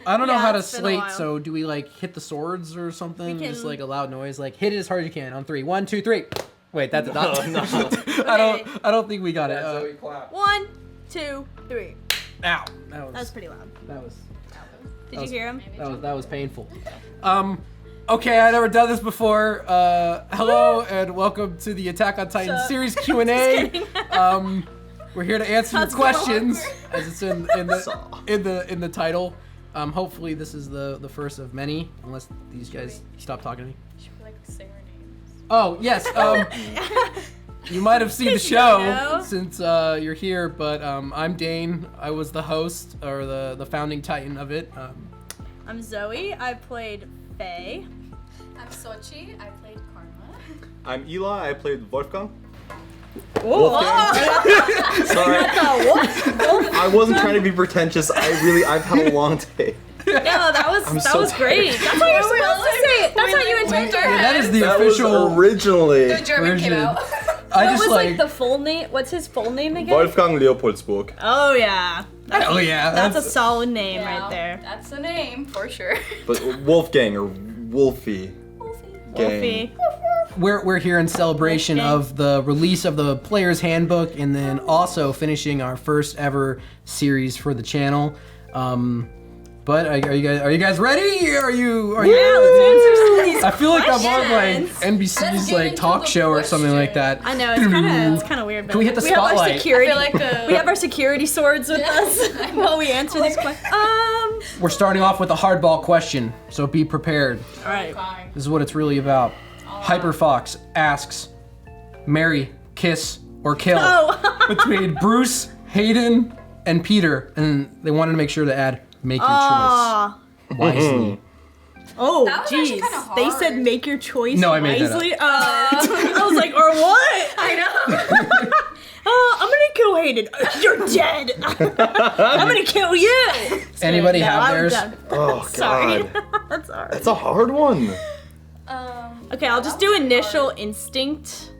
I don't know how to it's been a slate, while. so do we like hit the swords or something? We can- Just like a loud noise, like hit it as hard as you can on 3. 1, 2, 3. Wait, that's not. No. I don't think we got it. So we clap. 1, 2, 3. Ow. That was pretty loud. That was. Did you hear him? That was painful. Okay, I've never done this before. Hello and welcome to the Attack on Titan Sup? series Q&A. We're here to answer your How's it questions, as it's in the title. Hopefully this is the first of many, unless these guys stop talking to me. Should we, like, say our names? Oh yes. You might have seen the show since you're here, but I'm Dane. I was the host or the founding Titan of it. I'm Zoe. I played Faye. I'm Xochitl. I played Karma. I'm Eli. I played Wolfgang. Oh. Sorry. I wasn't trying to be pretentious. I've had a long day. No, that was so great. That's how you're supposed to say it. That's how you interpret it. That is the That was official. originally The German came version. out. I What just was like the full name? What's his full name again? Wolfgang Leopoldsburg. Oh yeah. Oh yeah, That's a solid name right there. That's the name, for sure. But Wolfgang or Wolfie. Wolfie. We're here in celebration Wolfgang. of the release of the Player's Handbook, and then also finishing our first ever series for the channel. But are you guys ready? Are you? Yeah, let's answer some of these I feel like I'm on like questions. NBC's Let's get like into talk the show or something like question. that. I know it's kind of weird. But Can we hit the have our spotlight? security. I feel like we have our security swords with us while we answer these questions. We're starting off with a hardball question, so be prepared. All right. Fine. This is what it's really about. Hyperfox asks, marry, kiss, or kill Oh. between Bruce, Hayden, and Peter, and they wanted to make sure to add make your Aw. choice wisely. Oh, That was actually jeez. kinda They said hard. make your choice No, I made that wisely. I was like, or what? I know. I'm gonna kill Hayden. You're dead. I'm gonna kill you. Anybody No, have I'm theirs? done. Oh Sorry. God. That's hard. That's a hard one. Okay, I'll just do initial instinct.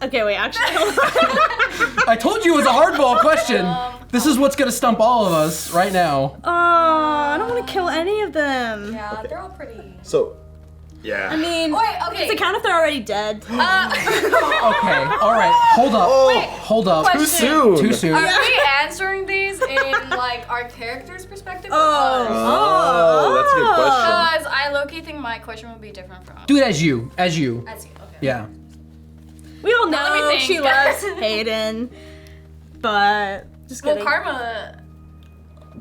Okay, wait, actually, hold on. I told you it was a hardball question. This is what's gonna stump all of us right now. Oh, I don't want to kill any of them. Yeah, they're all pretty. So, yeah. I mean, Wait, okay. does it count if they're already dead? Okay, all right, hold up. Oh, Hold up. too question. soon. Too soon. Are we answering these in like our character's perspective? Oh. Oh, that's a good question. Because I low-key think my question would be different from. Do it as you. I see. Okay. Yeah. We all Now let know me she think. loves Hayden, but just Well, kidding. Karma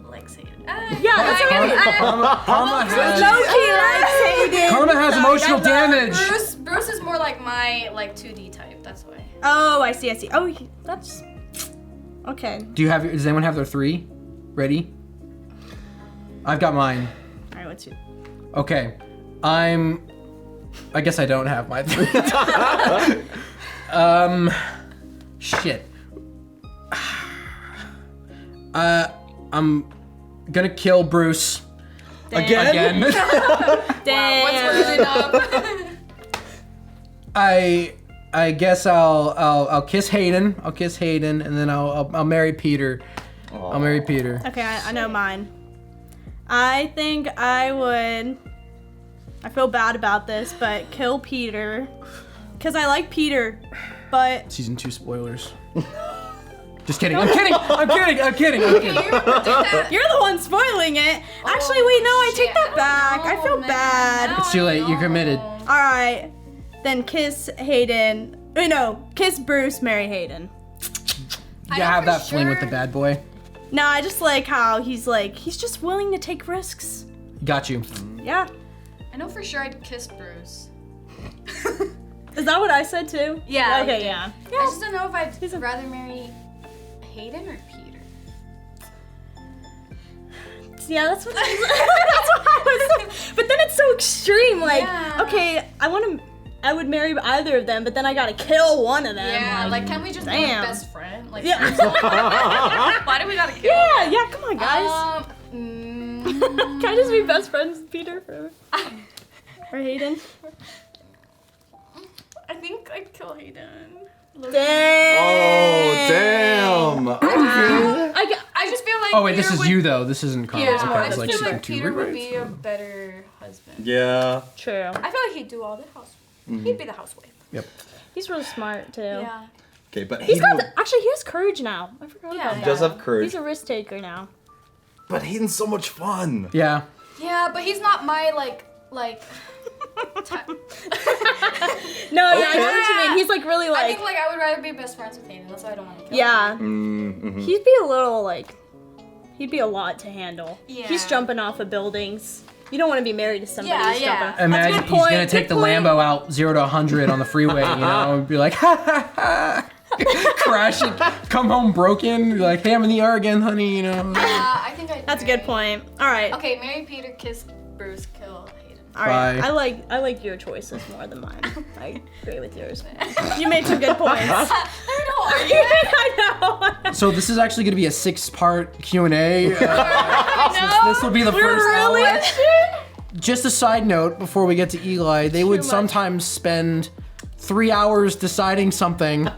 likes Hayden. Yeah, that's okay. Karma has, Loki likes Hayden. Karma has Sorry, emotional I love- damage. Bruce is more like my 2D type. That's why. Oh, I see. Oh, that's okay. Does anyone have their 3 ready? I've got mine. All right, what's your? Okay. I guess I don't have my 3. Shit. I'm gonna kill Bruce again. Damn. What's worth enough? I guess I'll kiss Hayden. I'll kiss Hayden, and then I'll marry Peter. I'll marry Peter. Okay, I know mine. I think I would. I feel bad about this, but kill Peter, cause I like Peter, but Season 2 spoilers. Just kidding. I'm kidding. you're the one spoiling it. Actually, wait, no, I take that shit. back. I feel No, bad. man. It's too late. You're committed. All right, then kiss Hayden. Wait, no, kiss Bruce, marry Hayden. You know have for that fling with sure- the bad boy. No, I just like how he's just willing to take risks. Got you. Yeah. I know for sure I'd kiss Bruce. Is that what I said too? Yeah, you Okay, did. yeah. I just don't know if I'd rather marry Hayden or Peter. Yeah, that's what. That's what I was. But then it's so extreme. Like, Yeah. okay, I would marry either of them, but then I gotta kill one of them. Yeah, like can we just be damn. best friend? Like, Yeah. why do we gotta kill? Yeah, come on, guys. Can I just be best friends with Peter forever? Or Hayden? I think I'd kill Hayden. Dang. Oh, damn. I I just feel like. Oh wait, Peter this is would, you though. This isn't Carlos. Yeah, Okay, I was just like feel season like 2 Peter would rewrites. be a better husband. Yeah. True. I feel like he'd do all the house. He'd be the housewife. Yep. He's really smart too. Yeah. Okay, but He's Hayden, got actually he has courage now. I forgot Yeah, about he that. does have courage. He's a risk taker now. but Hayden's so much fun. Yeah. Yeah, but he's not my like. No, yeah, I know Okay. what you mean. He's like really I like think like I would rather be best friends with Hayden. That's why I don't want to kill him. yeah. Mm-hmm. He'd be a little like he'd be a lot to handle. Yeah. He's jumping off of buildings. You don't want to be married to somebody Yeah, who's yeah. jumping. Imagine That's a good he's point, gonna take good the point. Lambo out 0 to 100 on the freeway, you know, and be like, ha ha ha, crash it, come home broken, be like, hey, I'm in the ER again, honey, you know. I think I. That's a good point. All right. Okay, marry Peter, kiss Bruce, kill Hayden. All right. Bye. I like your choices more than mine. I agree with yours. You made some good points. I know. So this is actually gonna be a 6-part Q&A. This will be the first really? hour. Just a side note before we get to Eli, they would much. sometimes spend 3 hours deciding something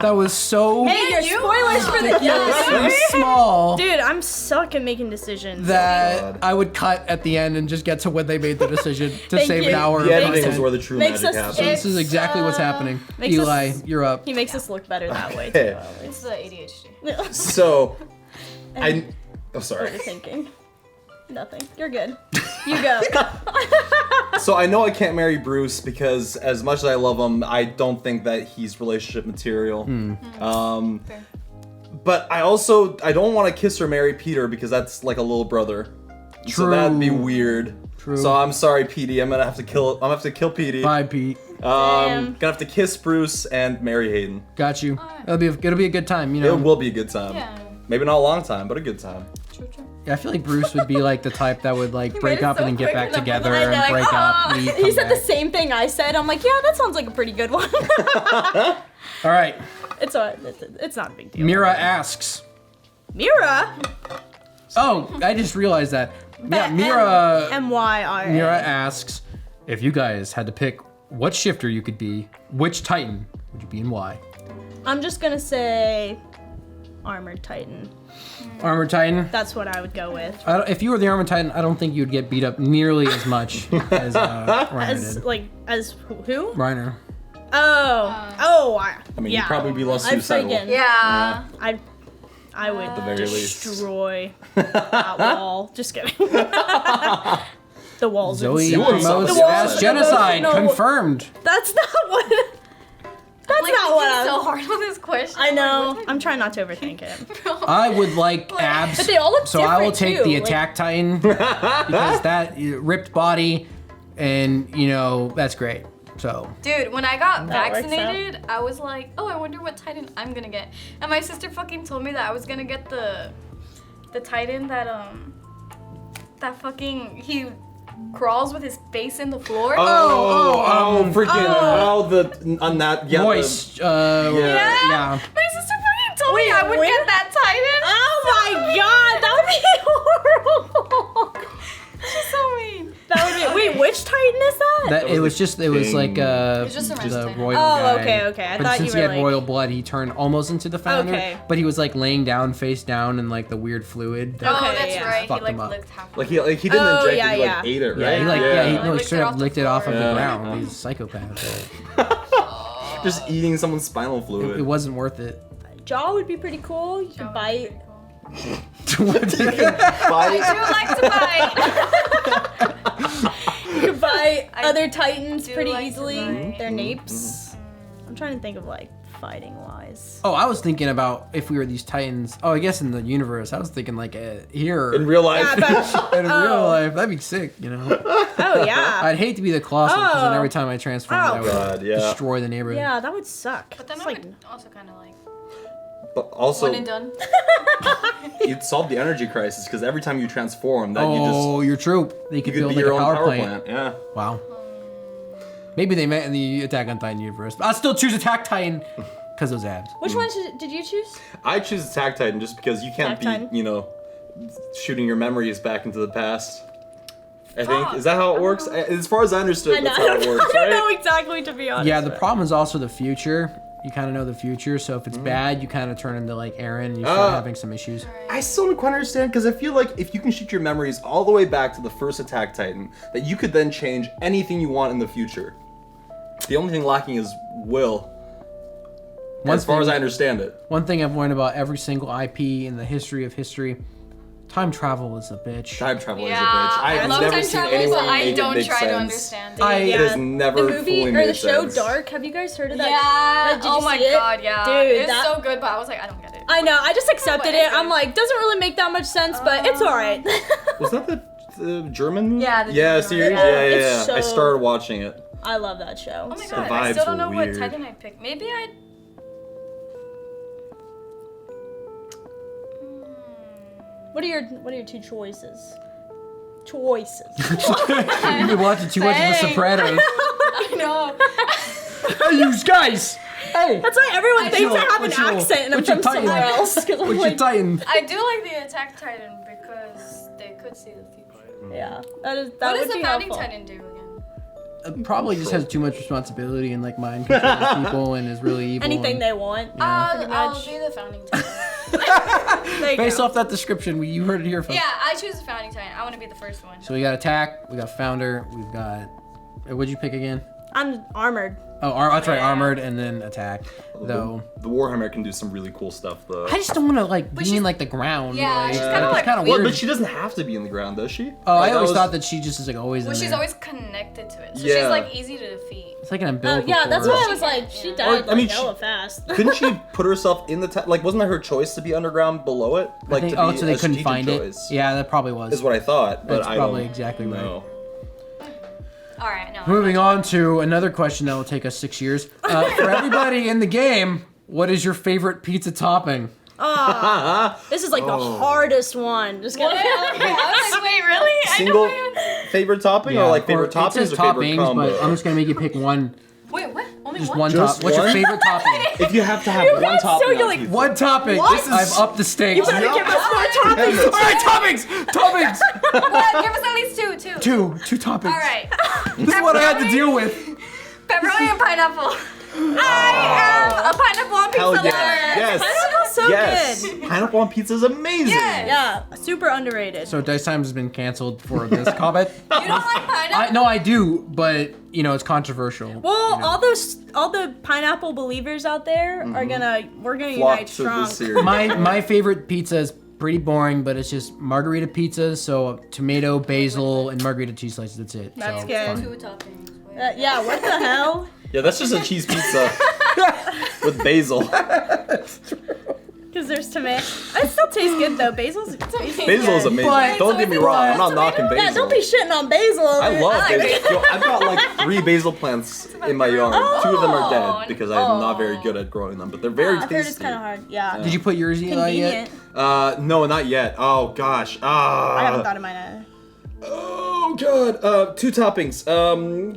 that was so Hey, your spoilers for the ridiculously small Dude, I'm suck at making decisions. that I would cut at the end and just get to when they made the decision to Thank save you. an hour The of editing is content. where the true Makes magic us- So happens. this is exactly what's happening. makes Eli, us- you're up. He makes us look better that way Okay. too. It's the ADHD. So, oh sorry. Overthinking. Nothing. You're good. You go. So I know I can't marry Bruce because as much as I love him, I don't think that he's relationship material. Fair. But I don't want to kiss or marry Peter because that's like a little brother. So True. that'd be weird. True. So I'm sorry, Petey. I'm gonna have to kill Petey. Bye, Pete. Gonna have to kiss Bruce and marry Hayden. Got you. It'll be a good time, you know. It will be a good time. Yeah. Maybe not a long time, but a good time. True. Yeah, I feel like Bruce would be like the type that would like break it up so and then get quick back in the together moment. and I know, break like, up. leave, He come said the back. same thing I said. I'm like, yeah, that sounds like a pretty good one. All right. it's not a big deal. Mira asks. Mira? Oh, I just realized that. Yeah, Mira. M-Y-R-A. Mira asks, if you guys had to pick what shifter you could be, which Titan would you be and why? I'm just gonna say Armored Titan. Armored Titan. That's what I would go with. If you were the Armored Titan, I don't think you'd get beat up nearly as much as Reiner As did. who? Reiner. I I mean, yeah. you'd probably be less I'd suicidal. friggin- Yeah. I would At the very least. destroy that wall. Just kidding. The walls. Zoe Suicide. promotes The walls- mass genocide. no. Confirmed. That's not what. That's Like, not what I'm I'm. so hard on this question. I know. I'm trying not to overthink it. I would like abs. But they all look so I will different, take the too, like- attack Titan because that ripped body, and you know that's great. So Dude, when I got That works vaccinated, I was like, oh, I wonder what Titan I'm gonna get. And my sister fucking told me that I was gonna get the Titan that fucking he crawls with his face in the floor. On that, yeah. voice. Yeah. Yeah. My sister fucking told me I would wait. get that Titan. Oh my god, that would be horrible. She's so mean. That would be. Wait, which Titan is that? That it was just like was just a the rest Titan. royal Oh, guy. okay. I But thought since you he were had like. royal blood, he turned almost into the founder. Okay. But he was like laying down, face down, in like the weird fluid. Okay, Oh, that's yeah. right. He Fucked like him up. licked half. Like he didn't Oh, inject yeah, it, he yeah. like ate it, right? Yeah, he like he Licked it straight up off the licked it off of floor. the Yeah. ground. He's a psychopath. Just eating someone's spinal It fluid. wasn't worth it. Jaw would be pretty cool. You could bite. I do like to bite. You could bite I other Titans do pretty like to easily. bite. Their napes. I'm trying to think of like fighting wise. Oh, I was thinking about if we were these Titans. Oh, I guess in the universe, I was thinking like here In real life. Yeah, but in real life. That'd be sick, you know. oh yeah, I'd hate to be the Colossal because then Oh. every time I transformed, I would God, yeah. destroy the neighborhood. yeah, that would suck. But then It's I like would also kind of like But also, one and done. you'd solve the energy crisis because every time you transform, that Oh, you're true. They you could could build be like your a own power, power plant. plant. Yeah. Wow. Maybe they meant in the Attack on Titan universe. But I'll still choose Attack Titan because those abs. which one did you choose? I choose Attack Titan just because you can't Attack Titan? be, shooting your memories back into the past. I think. Fuck. Is that how it works? As far as I understood, I know. that's how it works, I don't right? know exactly, to be honest. Yeah, the but- problem is also the future. you kind of know the future. So if it's bad, you kind of turn into like Aaron and you start having some issues. I still don't quite understand because I feel like if you can shoot your memories all the way back to the first Attack Titan, that you could then change anything you want in the future. The only thing lacking is will. As far as I understand it. One thing I've learned about every single IP in the history of history, time travel is a bitch. Time travel is a bitch. I I've love never time seen travel, anyone but I make it don't make try sense. to understand it. It has never the movie fully or made the show sense. Dark. Have you guys heard of that? Yeah. Did you Oh my see it? god, yeah. Dude, it's so good, but I was like, I don't get it. I know. I just accepted What it. is I'm it? like, doesn't really make that much sense, but it's alright. Was that the German movie? Yeah, the yeah, German series? one. Yeah, It's I so- started watching it. I love that show. Oh my So- god, The I still vibes don't know were what weird. Titan I'd pick. Maybe I'd... What are your two choices? Choices. You've been watching too much of The Dang. Sopranos. I know. Hey, you guys! Hey! That's why everyone thinks I have an What's your- accent and I'm what's your from Titan? somewhere else. 'Cause I'm What's your like, Titan? I do like the Attack Titan because they could see the future. yeah, that What would does the be Founding helpful. Titan do again? Probably just has too much responsibility and like mind control people and is really evil. Anything and- they want. I'll much. be the Founding Titan. There you Based go. off that description, you heard it here first. Yeah, I choose the Founding Titan. I want to be the first one. So we got Attack, we got Founder, we've got. What'd you pick again? I'm armored. Oh, that's right, Yeah. Armored and then Attack. Though The Warhammer can do some really cool stuff, though. I just don't want to like be in she's- like the ground. Yeah, like, she's kinda it's like kind of Well, weird. but she doesn't have to be in the ground, does she? Oh, Like, I always was- thought that she just is like always Well, in she's there. always connected to it, so Yeah. she's like easy to defeat. It's like an Oh umbilical yeah, that's cord. why I was like, she Yeah. died I mean, like she- hella fast. Couldn't she put herself in the like? Wasn't that her choice to be underground below it? Like I think- to oh, be so they a couldn't strategic find choice, it. Yeah, that probably was. is what I thought, but That's I probably don't exactly right. know. All right, no. Moving on to another question that will take us 6 years. For everybody in the game, what is your favorite pizza topping? This is like the hardest one. Just What? kidding. Okay, I was like, wait, really? Single I know my favorite topping or like favorite it toppings says or favorite toppings, combo? but I'm just gonna make you pick one. Wait, what? Only Just one? one Just top. What's your one? favorite topping? If you have to have one guys topping, so on you're like, pizza. One topping. What? I've upped the stakes. You better give us more toppings. All right, toppings. Toppings. What? Give us at least two. Two toppings. All right. This is what I had to deal with. Pepperoni and pineapple. I am a pineapple on pizza Hell lover. yeah! Yes. Pineapple's so yes. good. Pineapple on pizza is amazing. Yes. Yeah, super underrated. So Dice Times has been canceled for this comment. You don't like pineapple? No, I do, but you know it's controversial. Well, all the pineapple believers out there are we're gonna Flock unite to strong. this series. My favorite pizza is pretty boring, but it's just margarita pizza. So tomato, basil, and margarita cheese slices. That's it. That's so, good. fun. Two toppings. Yeah, what the hell? Yeah, that's just a cheese pizza with basil. Because there's tomato. It still tastes good though. Basil is Basil is amazing. But- Don't get me wrong, I'm not knocking basil. Yeah, don't be shitting on basil. I love I like basil. Yo, I've got like 3 basil plants in my yard. 2 of them are dead because I'm not very good at growing them, but they're very I've tasty. heard it's kind of hard. Yeah. Did you put yours Eli yet? Convenient. No, not yet. Oh gosh. I haven't thought of mine either. Oh god. 2 toppings.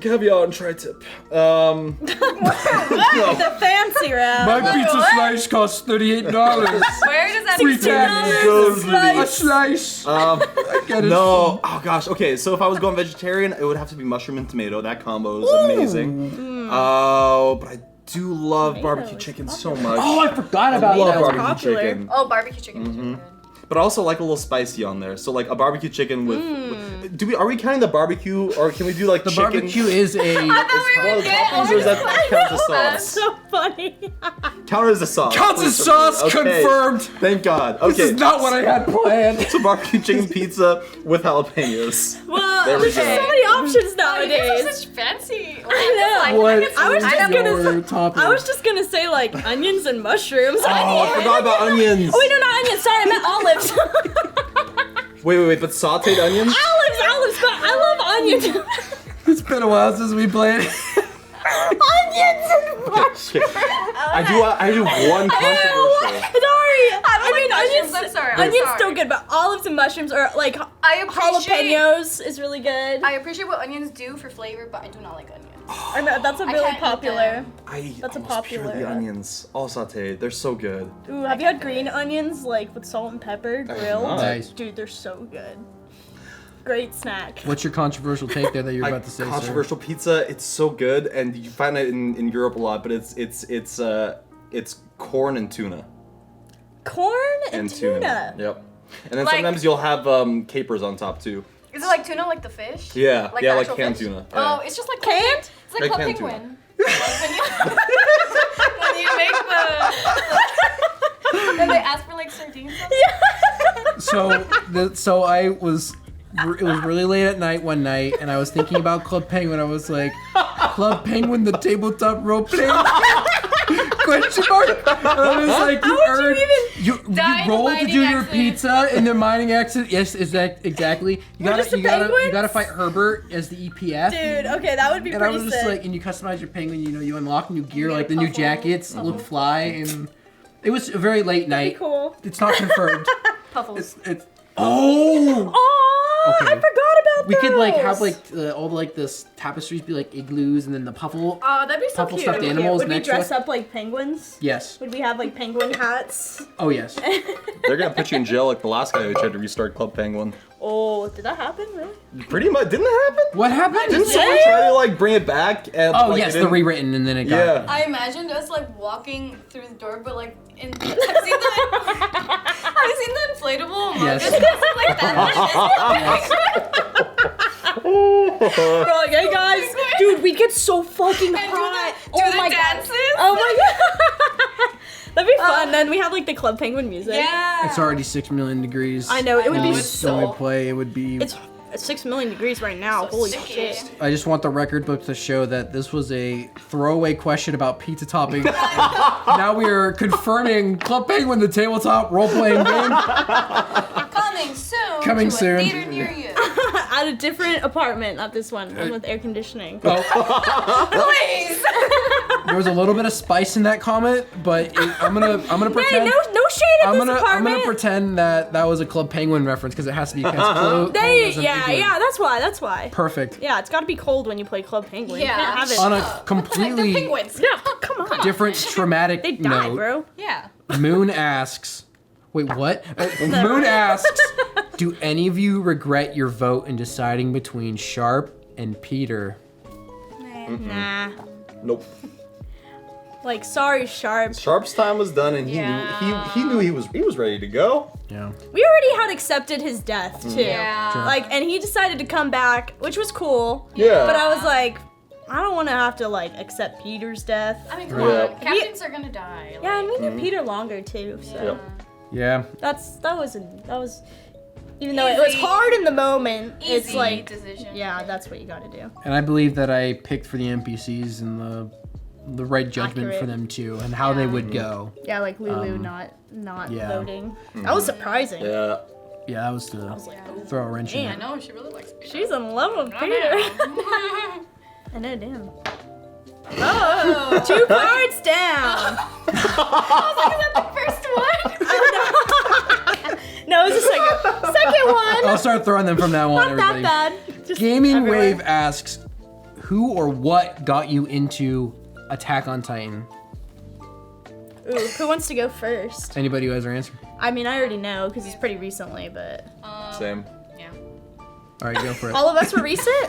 Caviar and tri-tip. The fancy round. My pizza slice costs $38. Where does that Free pizza tax. go? A slice. Get it. No. Oh gosh. Okay. So if I was going vegetarian, it would have to be mushroom and tomato. That combo is amazing. Oh, but I do love Tomato barbecue is chicken so much. Oh, I forgot I about love that. barbecue popular. chicken. Oh, barbecue chicken is really good. But I also like a little spicy on there. So like a barbecue chicken with are we counting the barbecue or can we do like The chicken? barbecue is a. Is one of the toppings or is that count as a That's sauce? so funny. Count as a sauce. Counts as please. sauce, Okay. confirmed. Thank God. This Okay. is not what I had planned. So barbecue chicken pizza with jalapenos. Well, There we there's go. so many options Oh, you guys nowadays. are such fancy. I know. What I was is just gonna your say- topping? I was just gonna say like onions and mushrooms. Oh, I forgot about onions. Oh wait, no, not onions. Sorry, I meant olives. Wait, but sauteed onions? olives, but I love onions. It's been a while since we played. onions and mushrooms. I do one controversial. Sorry. I mean, mushrooms, onions. I'm sorry, I'm Onions sorry. still good, but olives and mushrooms are like I appreciate. jalapenos is really good. I appreciate what onions do for flavor, but I do not like onions. I know that's a I really can't eat popular. I That's a almost popular- purely onions, all sauteed. They're so good. Ooh, have you had green onions like with salt and pepper grilled? not. Nice. Dude, they're so good. Great snack. What's your controversial take there that you're about to say, Controversial pizza. It's so good, and you find it in Europe a lot. But it's corn and tuna. Corn and tuna. Yep. And then Like- sometimes you'll have capers on top too. Is it like tuna, like the fish? Yeah, Like yeah, the like actual canned fish? tuna. Oh, Yeah. it's just like Canned? It's like Like Club canned Penguin. Like when you when you make the and they ask for like sardines. So it was really late at night one night, and I was thinking about Club Penguin. I was like, Club Penguin, the tabletop role playing? Question mark. And I was like, you Die in roll to mining do your accident. pizza in the mining accident. Yes, is that exactly? You just the you penguins? gotta fight Herbert as the EPF. Dude, okay, that would be And I pretty was just sick. like, and you customize your penguin. You know, you unlock new gear, You like get the new puffle. jackets, look fly, and it was a very late That'd night. be cool. It's not confirmed. Puffles. it's oh. Oh, Okay. I forgot about We could like those. have like all the like this tapestries be like igloos, and then the puffle. Oh, that'd be so Couple cute. stuffed animals Would we next to dress it. up like penguins? Yes. Would we have like penguin hats? Oh yes. They're gonna put you in jail like the last guy who tried to restart Club Penguin. Oh, did that happen? Really? Pretty much, didn't it happen? What happened? Didn't someone try to like bring it back? And, Oh like, yes, it the didn't- rewritten, and then it got. Yeah. I imagined us like walking through the door, but like in. Have you seen the inflatable? Yes. Like that. We're like, hey guys, dude, we get so fucking And hot. do the my dances. god. Oh my god. That'd be fun. Then we have like the Club Penguin music. Yeah. It's already 6 million degrees. I know, it would be When so. we play, it would be. It's 6 million degrees right now. So Holy sticky. shit. I just want the record book to show that this was a throwaway question about pizza toppings. Now we are confirming Club Penguin, the tabletop role-playing game. Coming soon. Coming to soon. A theater near you. At a different apartment, not this one with air conditioning. Oh, Please. there was a little bit of spice in that comment, but I'm gonna Hey, pretend. no shade at I'm this gonna apartment. pretend that was a Club Penguin reference because it has to be cold. Yeah, that's why. Perfect. Yeah, it's gotta be cold when you play Club Penguin. You Yeah. can't have it. On a They're completely penguins. Yeah, come on. different traumatic They die, note, bro. Yeah. Moon asks, wait, what? Moon asks, do any of you regret your vote in deciding between Sharp and Peter? Nah. Nope. Like, sorry, Sharp. Sharp's time was done, and Yeah. he knew he was ready to go. Yeah. We already had accepted his death, too. Yeah. Sure. Like, and he decided to come back, which was cool. Yeah. But I was like, I don't want to have to, like, accept Peter's death. I mean, come Yeah. on. Captains are gonna die. Yeah, and like, we knew Peter longer, too, so. Yep. Yeah. That was, even though it was Easy. hard in the moment, it's easy like, decision. yeah, that's what you gotta do. And I believe that I picked for the NPCs and the right judgment Accurate. for them too, and how they would go. Yeah, like Lulu Um, not yeah. voting. That was surprising. Yeah. Yeah, that was to throw a wrench in I it. know she really likes Peter. She's in love with I Peter. know. I know, damn. Oh, 2 cards down. First one. No, it was the second one. I'll start throwing them from now on, Not everybody. that bad. Just Gaming everywhere. Wave asks, who or what got you into Attack on Titan? Ooh, who wants to go first? Anybody who has their answer? I mean, I already know because it's pretty recently, but Same. Yeah. All right, go for it. all of us were recent.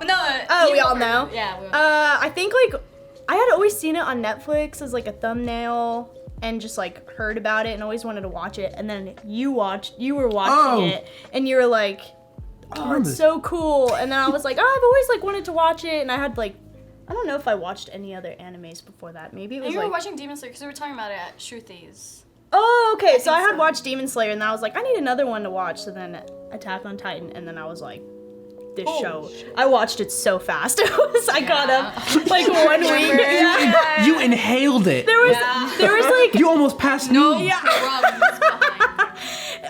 No. Oh, you we go all first. know? Yeah. We all I think like I had always seen it on Netflix as like a thumbnail and just like heard about it and always wanted to watch it. And then you were watching it and you were like, oh, remember it's this. so cool. And then I was like, oh, I've always like wanted to watch it. And I had like, I don't know if I watched any other animes before that. Maybe it And was you were like, watching Demon Slayer because we were talking about it at Shrutis. oh, okay. So I had so. watched Demon Slayer and then I was like, I need another one to watch. So then Attack on Titan. And then I was like, this show. I watched it so fast. I got up like 1 week. Yeah. You inhaled it. There was like You almost passed me. Drugs behind.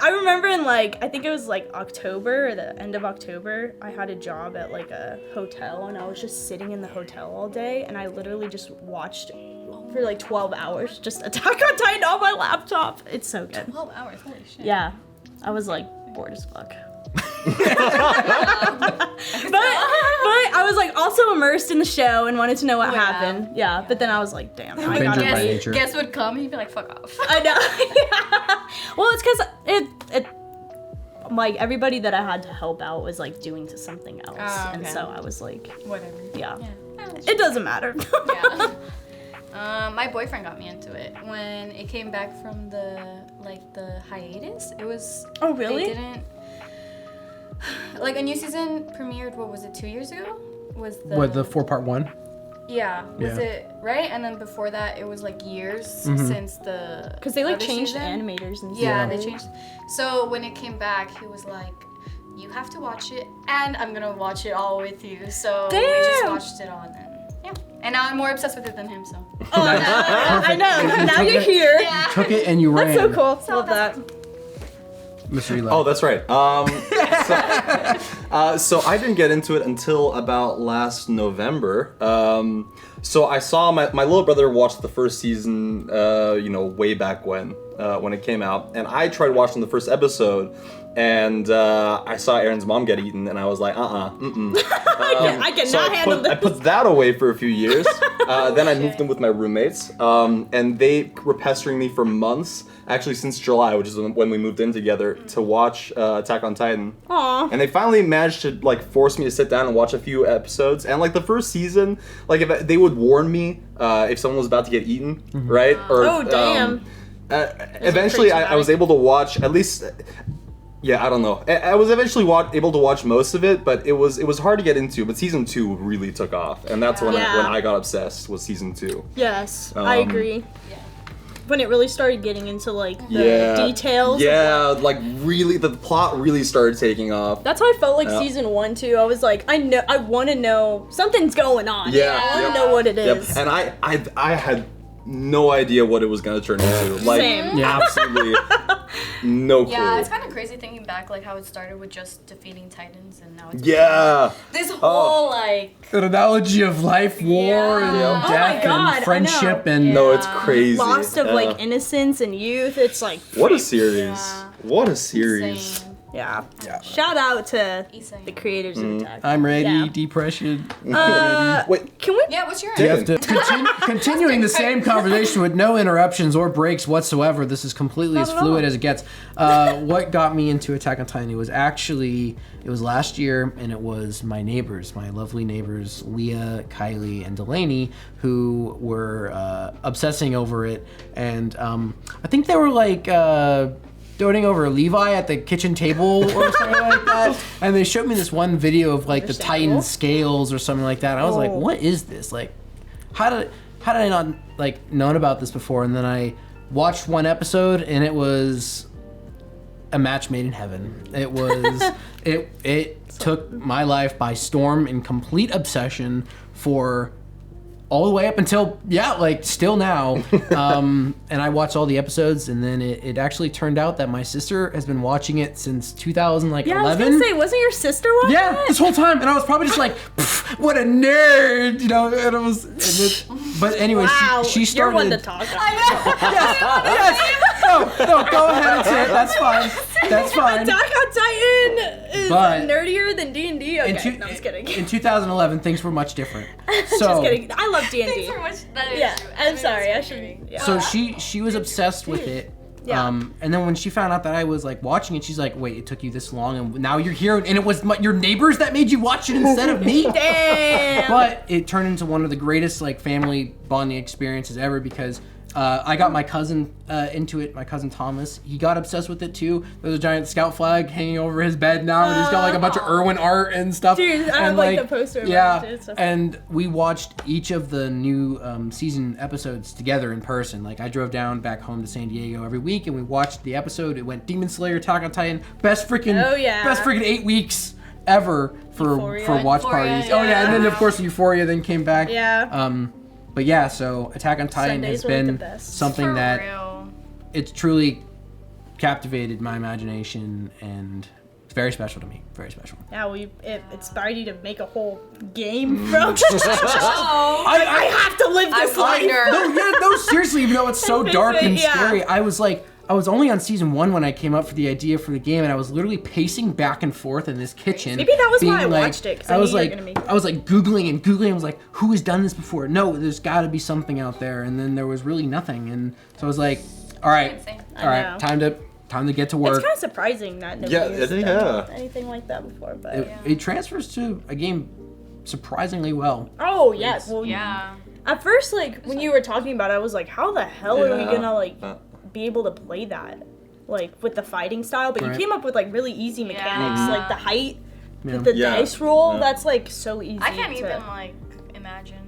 I remember in like I think it was like October or the end of October, I had a job at like a hotel and I was just sitting in the hotel all day and I literally just watched for like 12 hours just Attack on Titan on my laptop. It's so good. 12 hours. Holy shit. Yeah. I was like bored as fuck. but I was like also immersed in the show and wanted to know what Yeah. happened. Yeah, but then I was like, damn, I Avenger gotta by wait. nature. Guess would come, he'd be like, fuck off. I know. Yeah. Well, it's because it like everybody that I had to help out was like doing to something else, and okay. so I was like, Whatever. yeah. Yeah. It doesn't matter. Yeah. My boyfriend got me into it when it came back from the hiatus. It was. Oh, really? They didn't. Like a new season premiered. What was it? 2 years ago? Was the. What, the 4-part one? Yeah. Was Yeah. it right? And then before that, it was like years since the. Because they like other changed season. animators and stuff. Yeah, they changed. So when it came back, he was like, "You have to watch it, and I'm gonna watch it all with you." So we just Damn. watched it all, and then yeah. And now I'm more obsessed with it than him. So. Oh, I know. Now you're here. Yeah. Took it and you ran. That's so cool. Love that. Mr. Eli. Oh, that's right. So I didn't get into it until about last November. So I saw my little brother watch the first season, way back when it came out, and I tried watching the first episode, and I saw Aaron's mom get eaten, and I was like, I cannot so handle this. I put that away for a few years. Then I moved in with my roommates, and they were pestering me for months, actually since July, which is when we moved in together, to watch Attack on Titan. Aw. And they finally managed to like force me to sit down and watch a few episodes. And like the first season, like if they would warn me if someone was about to get eaten, right? Or, Oh, damn. Eventually, pretty I was able to watch at least. Yeah, I don't know. I was eventually able to watch most of it, but it was hard to get into. But season 2 really took off, and that's when Yeah. I got obsessed with season 2. Yes, I agree. Yeah. When it really started getting into like the details. Yeah, like really, the plot really started taking off. That's how I felt like Yeah. season 1 too. I was like, I want to know something's going on. Yeah, I want yep. to know what it Yep. is. And I had no idea what it was gonna turn into. Like, Same. Yeah. absolutely no clue. Yeah, it's kind of crazy thinking back, like how it started with just defeating Titans, and now it's Yeah. this whole like. An analogy of life, war, Yeah. and Oh my death, God, I and friendship, know. and No, it's Yeah. crazy. Lost of Yeah. like innocence and youth. It's like What a series. Yeah. What a series. Insane. yeah. Yeah. Shout out to Insane. the creators of Attack. I'm ready. Yeah. Depression. Wait, Can we? Yeah, what's your You answer? have to continuing the same conversation with no interruptions or breaks whatsoever. This is completely as Not at fluid all. as it gets. What got me into Attack on Titan? It was last year, and it was my neighbors, my lovely neighbors, Leah, Kylie, and Delaney, who were obsessing over it. And I think they were like doting over Levi at the kitchen table or something like that. And they showed me this one video of like the Titan scales or something like that. I was like, Oh. what is this? Like, how did I not like known about this before? And then I watched one episode, and it was a match made in heaven. It was it took my life by storm in complete obsession for all the way up until still now. And I watched all the episodes, and then it actually turned out that my sister has been watching it since 2011. Yeah, I was gonna say, wasn't your sister watching Yeah, it? this whole time, and I was probably just like, "Pff, what a nerd," And it was. But anyway, Wow, she started. you're one to talk. Yes. No, go ahead and say it. That's fine. That's fine. Attack on Titan is But- nerdier than D&D. Okay, no, I'm just kidding. In 2011, things were much different. So, just kidding. I love D&D. Thanks so much. That is Yeah, true. I'm sorry. I shouldn't. Yeah. So she was obsessed with it. Yeah. And then when she found out that I was like watching it, she's like, "Wait, it took you this long, and now you're here, and it was your neighbors that made you watch it instead of me." Damn. But it turned into one of the greatest like family bonding experiences ever because I got my cousin into it. My cousin Thomas, he got obsessed with it too. There's a giant scout flag hanging over his bed now, and he's got like a bunch of Irwin art and stuff. Dude, I have, and, like, the poster of it, Yeah, too. It's so and we watched each of the new season episodes together in person. Like I drove down back home to San Diego every week, and we watched the episode. It went Demon Slayer, Attack on Titan, best freaking 8 weeks ever for Euphoria. watch Euphoria, parties. Oh yeah, and then of course Euphoria then came back. Yeah. But yeah, so Attack on Titan Sundays has were, like, the been best. something For that real. it's truly captivated my imagination, and it's very special to me. Very special. Yeah, it inspired you to make a whole game from. Oh, I have to live this life. wonder. No, seriously, even though it's so Makes dark it- and yeah. scary, I was only on season 1 when I came up for the idea for the game, and I was literally pacing back and forth in this kitchen. Maybe that was why being I like- watched it, 'cause I knew you were gonna make it. I was like Googling and Googling. I was like, who has done this before? No, there's got to be something out there. And then there was really nothing. And so I was like, all right, Insane. all right, know. time time to get to It's work. kind of surprising that nobody has done anything like that before, but It transfers to a game surprisingly well. oh yes, well Yeah. at first like when you were talking about it, I was like, how the hell are we Yeah. gonna like be able to play that like with the fighting style? But Right. you came up with like really easy mechanics, Yeah. like the height, Yeah. the Yeah. dice roll. Yeah. That's like so easy. I can't to, even like imagine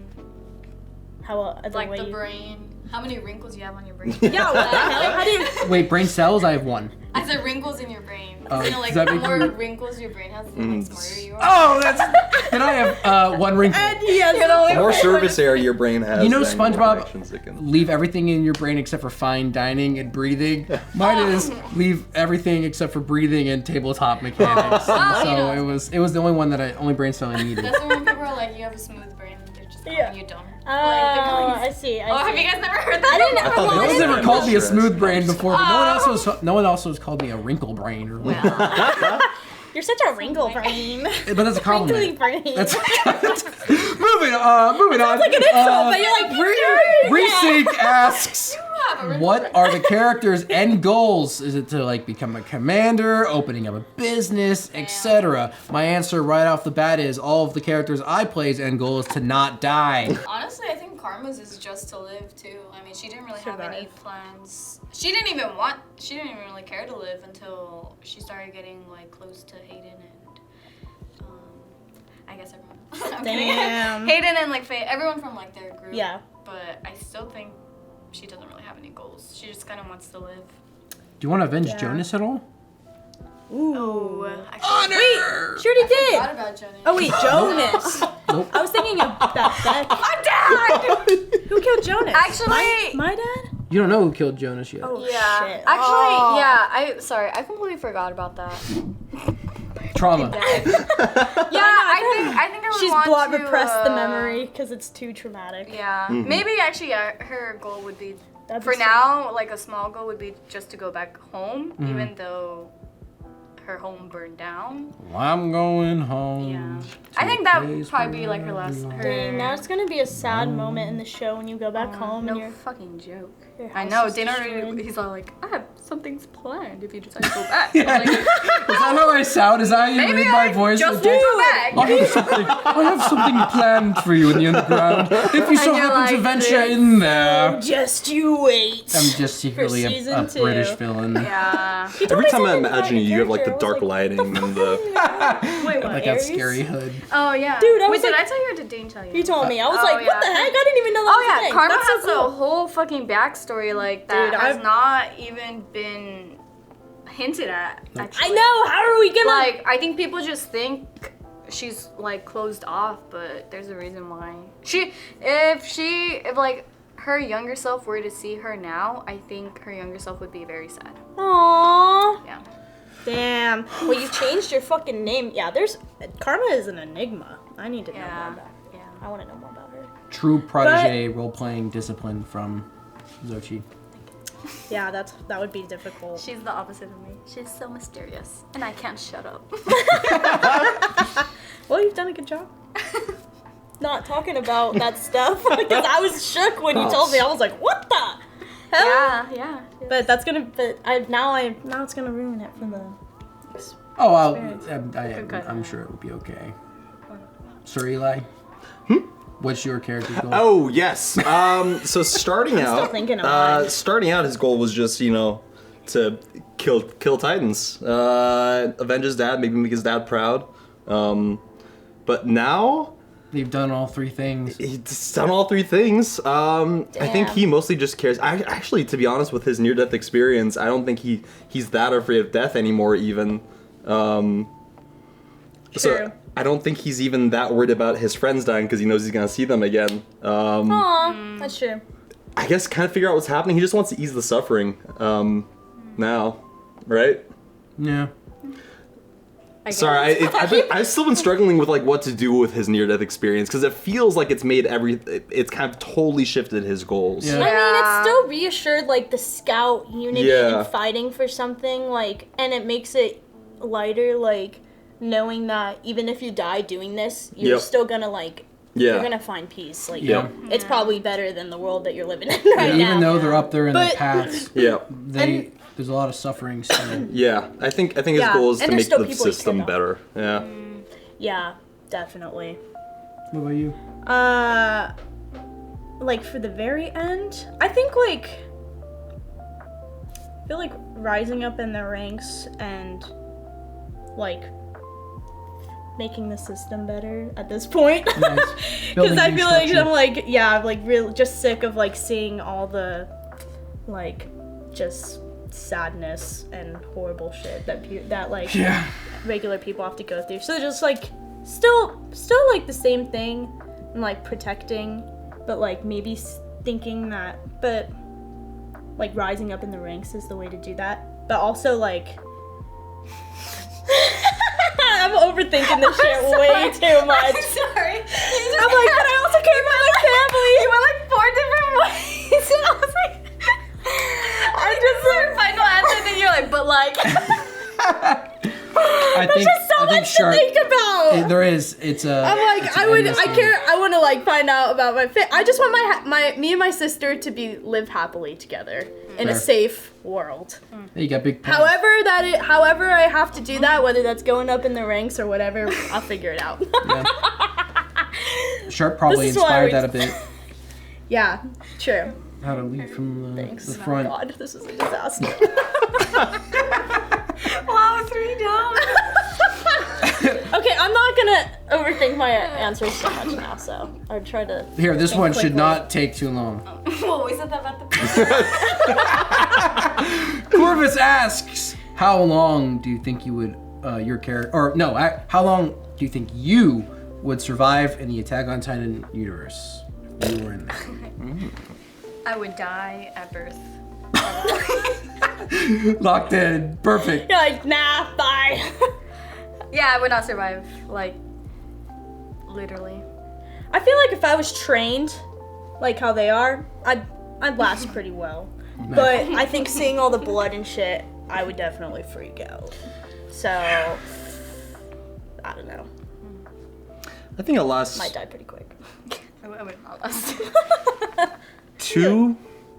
how like way the you- brain. How many wrinkles you have on your brain? Yeah, what the hell? How do you? Wait, brain cells? I have one. I said wrinkles in your brain. Oh, You know, like does that the make more you- wrinkles your brain has, the like, smarter you are. Oh, that's. Then I have one wrinkle. And he has The more surface area your brain has, You know then more SpongeBob connections it can- leave everything in your brain except for fine dining and breathing. Mine is leave everything except for breathing and tabletop mechanics. And you so know. it was the only one that only brain cell I needed. That's when people are like, you have a smooth brain. They're just calling Yeah. you dumb. Oh, Like, they're calling you- I see. Oh, have see. you guys never heard I that? didn't know. thought well, that No I one's didn't ever know. called me a smooth brain before, but no one else has called me a wrinkle brain. Or You're such a wrinkle brain. but that's a Wrinkly compliment. brain. That's moving on. Sounds like an insult, but you're like, Resync asks, have a wrinkle what are the characters' end goals? Is it to like become a commander, opening up a business, etc.? My answer right off the bat is all of the characters I play's end goal is to not die. Honestly, I think Karma's is just to live too. I mean, she didn't really have any Survive. plans. She didn't even really care to live until she started getting like close to Hayden and I guess everyone. I'm kidding. Damn. Hayden and like Faye, everyone from like their group. Yeah. But I still think she doesn't really have any goals. She just kind of wants to live. Do you want to avenge Yeah. Jonas at all? Ooh. Actually, Wait, she already did. forgot about Jonas. Oh wait, Jonas. Nope. I was thinking of that Beck. My dad. Who killed Jonas? Actually- my dad. You don't know who killed Jonas yet. Oh Yeah. shit. Actually, Oh. yeah. I completely forgot about that. Trauma. Yeah, I think I would She's want to repressed the memory because it's too traumatic. Yeah, maybe actually, her goal would be That'd be for so- now. Like a small goal would be just to go back home, Mm-hmm. even though her home burned down. I'm going home. Yeah, to I think a that would place probably be where like her last. I belong. Dang, now it's gonna be a sad moment in the show when you go back home and No your fucking joke. your I house know. is Dane already. destroyed. He's all like, I have some things planned if you decide to go back. I'm like, Is that how I sound? Is that how you maybe read my I voice? just Dude, go back. I have something planned for you in the underground. If you so And you're happen to like venture this. in there. Just you wait. I'm just secretly season a two. British villain. Yeah. He told Every me time I something about imagine your you have like the character. I dark was like, lighting and the. Wait, what? Like that Aries? scary hood. Oh yeah. Dude, I Wait, was did like- I tell you or did Dane tell you? He told me. I was Oh, like, what the yeah. heck? I didn't even know that Oh was a yeah, thing. Karma That's so has cool. a whole fucking backstory like that Dude, has I've- not even been hinted at. Actually. I know. How are we gonna? Like, I think people just think she's like closed off, but there's a reason why. If like her younger self were to see her now, I think her younger self would be very sad. Aww. Yeah. Damn. Well, you changed your fucking name. Yeah, Karma is an enigma. I need to know more Yeah. about. Yeah. I want to know more about her. True protege role-playing discipline from Xochitl. Yeah, that would be difficult. She's the opposite of me. She's so mysterious, and I can't shut up. Well, you've done a good job. Not talking about that stuff because I was shook when you told me. I was like, what the hell? yeah. But that's gonna. But now it's gonna ruin it for the. Oh, Experience. I'm sure it will be okay. Sir Eli? What's your character's goal? Oh yes. So starting out, still thinking of mine. starting out, his goal was just to kill Titans, avenge his dad, maybe make his dad proud. But now You've done all three things. he's done all three things. I think he mostly just cares. Actually, to be honest, with his near-death experience, I don't think he's that afraid of death anymore. Even. True. So I don't think he's even that worried about his friends dying because he knows he's gonna see them again. Aw, that's true. I guess kind of figure out what's happening. He just wants to ease the suffering. Now, right? Yeah. Sorry, I've still been struggling with like what to do with his near-death experience because it feels like it's made it's kind of totally shifted his goals. Yeah. I mean, it's still reassured like the scout unity Yeah. and fighting for something like, and it makes it lighter like knowing that even if you die doing this, you're Yep. still gonna like. Yeah. You're gonna find peace. Like, Yeah. it's probably better than the world that you're living in Yeah, right now. even though they're up there in But- the paths, Yeah. they there's a lot of suffering still. Yeah, I think his Yeah, goal is and to there's make still the people he system cared better. Yeah. Yeah, definitely. What about you? Like for the very end, I think like I feel like rising up in the ranks and like making the system better at this point. Nice. Because Building I new feel like structure. I'm like, yeah, I'm like real just sick of like seeing all the like just sadness and horrible shit that like Yeah. regular people have to go through. So just like still like the same thing and like protecting, but like maybe thinking that, but like rising up in the ranks is the way to do that. But also like I'm overthinking this shit way too much. I'm sorry. I'm like, but I also care about my family. You went like 4 different ways, and I was like, I just your final answer, and then you're like, but like, I think There's so I think much Shark. to think about. There is. It's a. I'm like, it's an I endless game. care. I want to like find out about my I just want me and my sister to live happily together in a Fair. safe world. Hey, you got big. Plans. However I have to do that, whether that's going up in the ranks or whatever, I'll figure it out. Yeah. Shark probably This is why inspired we- that a bit. Yeah, true. How to lead from the Thanks. front. Oh God, this is a disaster. wow, 3 dumb. Okay, I'm not gonna overthink my answers so much now, so I'll try to. Here, this think one should quickly. not take too long. Well, we said that about the. Corvus asks, "How long do you think you would your character, or no? How long do you think you would survive in the Attack on Titan universe if you were in there?" I would die at birth. Locked in. Perfect. You're like, nah, bye. Yeah, I would not survive. Like, literally. I feel like if I was trained, like how they are, I'd last pretty well. But I think seeing all the blood and shit, I would definitely freak out. So, I don't know. I think it lasts Might die pretty quick. I would not last. 2,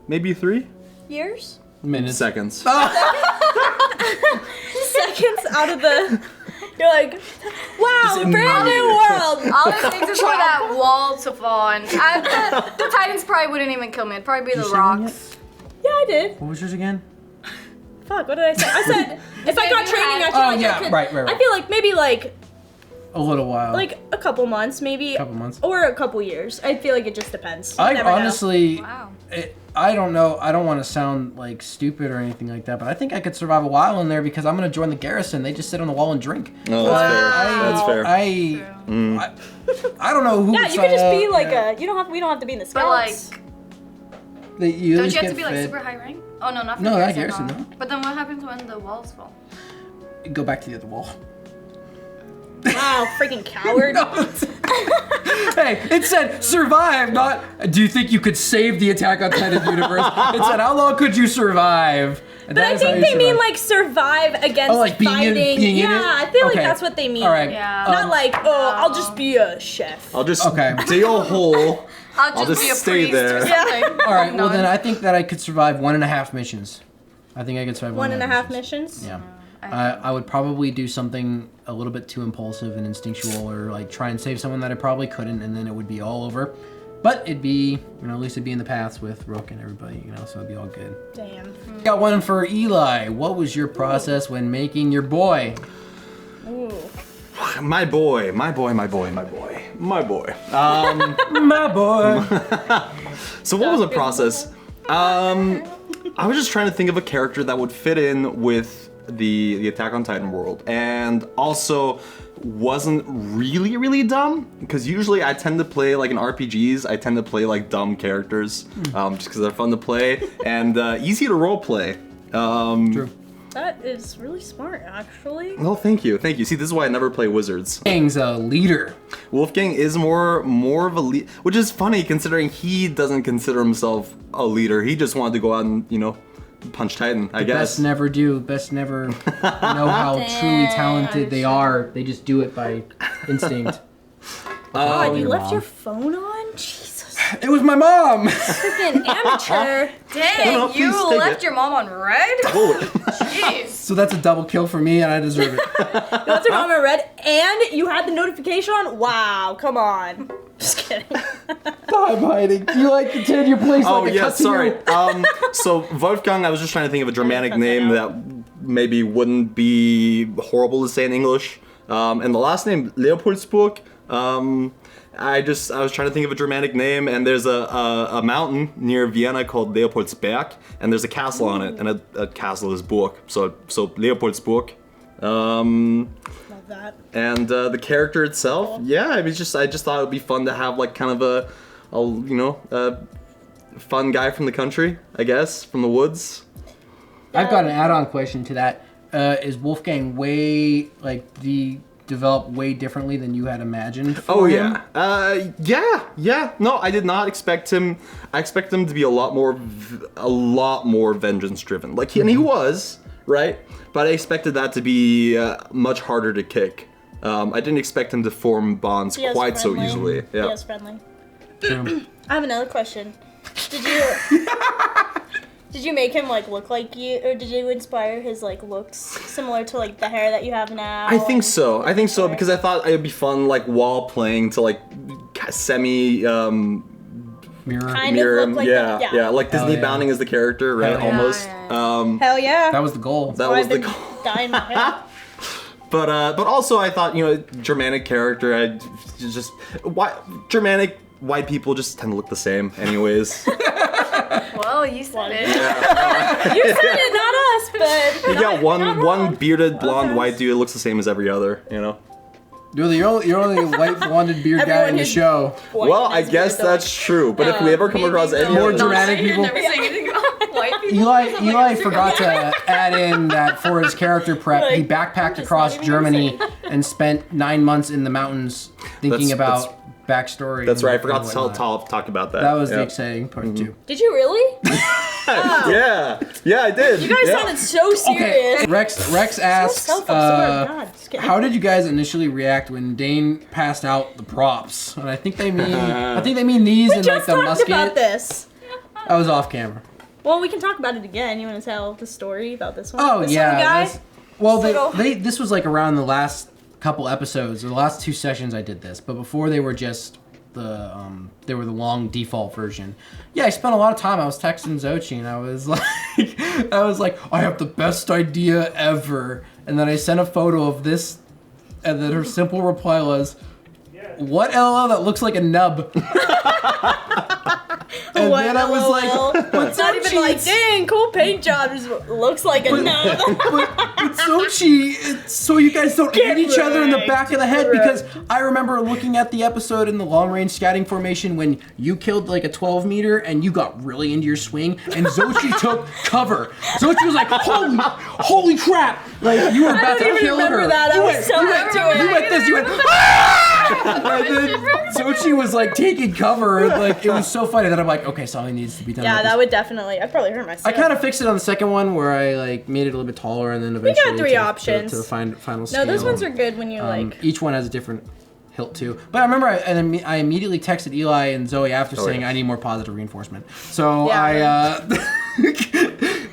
maybe 3 Years? Minutes. seconds. Seconds out of the. You're like, wow, Just brand new world. All it takes is for that wall to fall, and the Titans probably wouldn't even kill me. It'd probably be Did the you say one rocks. Yeah, I did. What was yours again? Fuck, what did I say? I said if I got you training, I had- feel Oh, like yeah, I could. right. I feel like maybe like A little while. a couple months, maybe. Couple months. Or a couple years. I feel like it just depends. You I never know. honestly, Wow. I don't know. I don't want to sound like stupid or anything like that, but I think I could survive a while in there because I'm gonna join the garrison. They just sit on the wall and drink. No, that's fair. That's fair. I don't know who. Yeah, would you could just sign be up. like Yeah. We don't have to be in the But like, scouts. You at don't you least have get to be like fed. super high rank? Oh no, not for No, the not garrison, garrison, no. But then what happens when the walls fall? Go back to the other wall. Wow, freaking coward. Hey, it said survive, not do you think you could save the Attack on Titan universe? It said how long could you survive? And But that I is how think you they mean survive. like survive against Oh, like being in- fighting. being in yeah, it? I feel like Okay. that's what they mean. All right. Yeah. Not like, oh, I'll just be a chef. I'll just Okay. dig a hole. I'll just be a stay priest there. or something. All right. Well, None. then I think that I could survive 1.5 missions. I think I could survive 1.5 missions. Yeah. I would probably do something a little bit too impulsive and instinctual, or like try and save someone that I probably couldn't, and then it would be all over. But it'd be, at least it'd be in the paths with Rook and everybody, so it'd be all good. Damn. Got one for Eli. What was your process when making your boy? Ooh. My boy. My boy. My boy. So what was the process? I was just trying to think of a character that would fit in with the Attack on Titan world, and also wasn't really dumb, because usually I tend to play like in RPGs. I tend to play like dumb characters, just because they're fun to play and easy to roleplay. True. That is really smart, actually. Well, thank you. See, this is why I never play wizards. Gang's a leader. Wolfgang is more of a lead, which is funny considering he doesn't consider himself a leader. He just wanted to go out and punch Titan, I guess. Best never do. Best never know how truly talented they are. They just do it by instinct. God, you your left mom. your phone on? Jesus. It was my mom. Freaking amateur. Dang, No, please you take left it. your mom on red? Whoa. Jeez. So that's a double kill for me, and I deserve it. You left your mom in red, and you had the notification on? Wow, come on. Just kidding. I'm hiding. You like pretend your place Oh like a yeah, cut to sorry. you. So Wolfgang, I was just trying to think of a Germanic cut that name out. that maybe wouldn't be horrible to say in English. And the last name Leopoldsburg. I was trying to think of a Germanic name, and there's a mountain near Vienna called Leopoldsberg, and there's a castle on it, and a castle is Burg. So Leopoldsburg. Love that. And the character itself, yeah, I just thought it would be fun to have like kind of a fun guy from the country, I guess, from the woods. I've got an add-on question to that. Is Wolfgang developed way differently than you had imagined for Oh him? yeah. No, I did not expect him. I expect him to be a lot more vengeance driven. Like and he was right, but I expected that to be much harder to kick. I didn't expect him to form bonds He is quite so friendly. easily. He Yeah. is friendly. True. I have another question. Did you make him like look like you, or did you inspire his like looks similar to like the hair that you have now? I think so. Because I thought it would be fun, like while playing, to like semi Mirror. Kind mirror of him. look like Yeah, that, yeah, like Disney yeah. bounding as the character, right? Hell yeah. Almost. Yeah. Hell yeah. That was the goal. That I've was the been goal. dyeing my hair. But also I thought, Germanic character, Germanic white people just tend to look the same anyways. Well, you said it. You said it, not us, but You got not one wrong. bearded blonde Okay. white dude looks the same as every other, You're the only white blonded beard guy Everyone in the who's show. White Well, and I his guess beard, that's true. But if we ever come across any More other dramatic You're people. never saying anything about white people. Eli forgot to add in that for his character prep, he Like, backpacked just across not even gonna Germany and spent 9 months in the mountains thinking That's- about backstory. That's and- right. I forgot and to whatnot. talk about that. That was the yeah. exciting part too. Did you really? Yeah, I did. You guys sounded so serious. Okay, Rex asks, Self-absorbed. God, just kidding. how did you guys initially react when Dane passed out the props? And I think they mean these We and like just the talked musket. about this. I was off camera. Well, we can talk about it again. You want to tell the story about this one? Oh this yeah. little guy? that's- Well, Little- this was like around the last couple episodes, or the last 2 sessions I did this, but before they were just they were the long default version. Yeah, I spent a lot of time. I was texting Xochitl and I was like, I have the best idea ever, and then I sent a photo of this, and then her simple reply was, "What LOL? That looks like a nub." And What then I was LOL? like, but It's not even like, dang, cool paint job. Just looks like a nub. but Xochitl, so you guys don't hit each other in the back of the head, because I remember looking at the episode in the long range scouting formation when you killed like a 12 meter and you got really into your swing and Xochitl took cover. Xochitl was like, holy crap! Like you were about to even kill remember her. that. I You was went, so you went, into it. you went this, you went, ah! And then Xochitl was like taking cover, like it was so funny that I'm like, okay, something needs to be done. Yeah, about that this. would definitely. I'd probably hurt myself. I kind of fixed it on the second one where I like made it a little bit taller and then eventually three to the- options. to the final No, scale. those ones are good when you like. Each one has a different hilt too. But I remember I immediately texted Eli and Zoe after saying yeah. I need more positive reinforcement. So Yeah.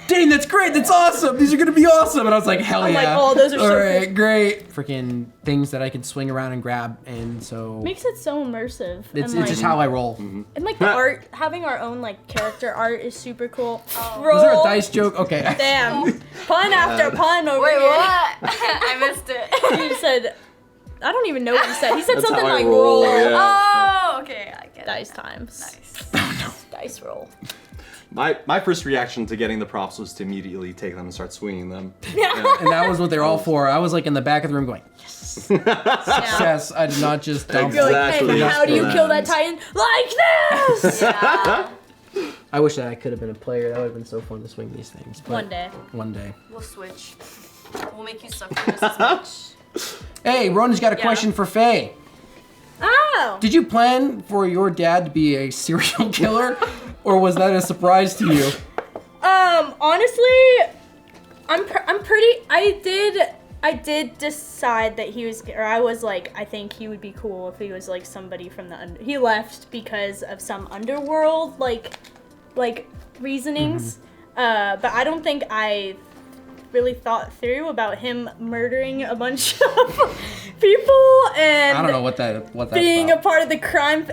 Dane, that's great. That's awesome. These are gonna be awesome. And I was like, hell I'm like, yeah. oh, those are so All right, cool. great. Freaking things that I can swing around and grab, and so Makes it so immersive. it's and, like, just how I roll. And like the art, having our own like character art is super cool. Roll. Was there a dice joke? Okay. Damn. Pun after pun over Wait, here. what? I missed it. He said, I don't even know what he said. He said That's something how I like roll, roll. yeah. Oh, okay, I get it. Dice times. Nice. Dice roll. My first reaction to getting the props was to immediately take them and start swinging them. And that was what they're all for. I was like in the back of the room going, yes. Success. I did not just dump You're like, Exactly. hey, how do you kill that Titan? Like this! Yeah. I wish that I could have been a player. That would have been so fun to swing these things. But One day. One day. We'll switch. We'll make you suffer just as much. Hey, Ronan's got a Yeah. question for Faye. Oh! Did you plan for your dad to be a serial killer, or was that a surprise to you? Honestly, I'm pretty. I did I did decide that I was like, I think he would be cool if he was like somebody from he left because of some underworld like reasonings. But I don't think I really thought through about him murdering a bunch of people and I don't know what that's being about. a part of the crime,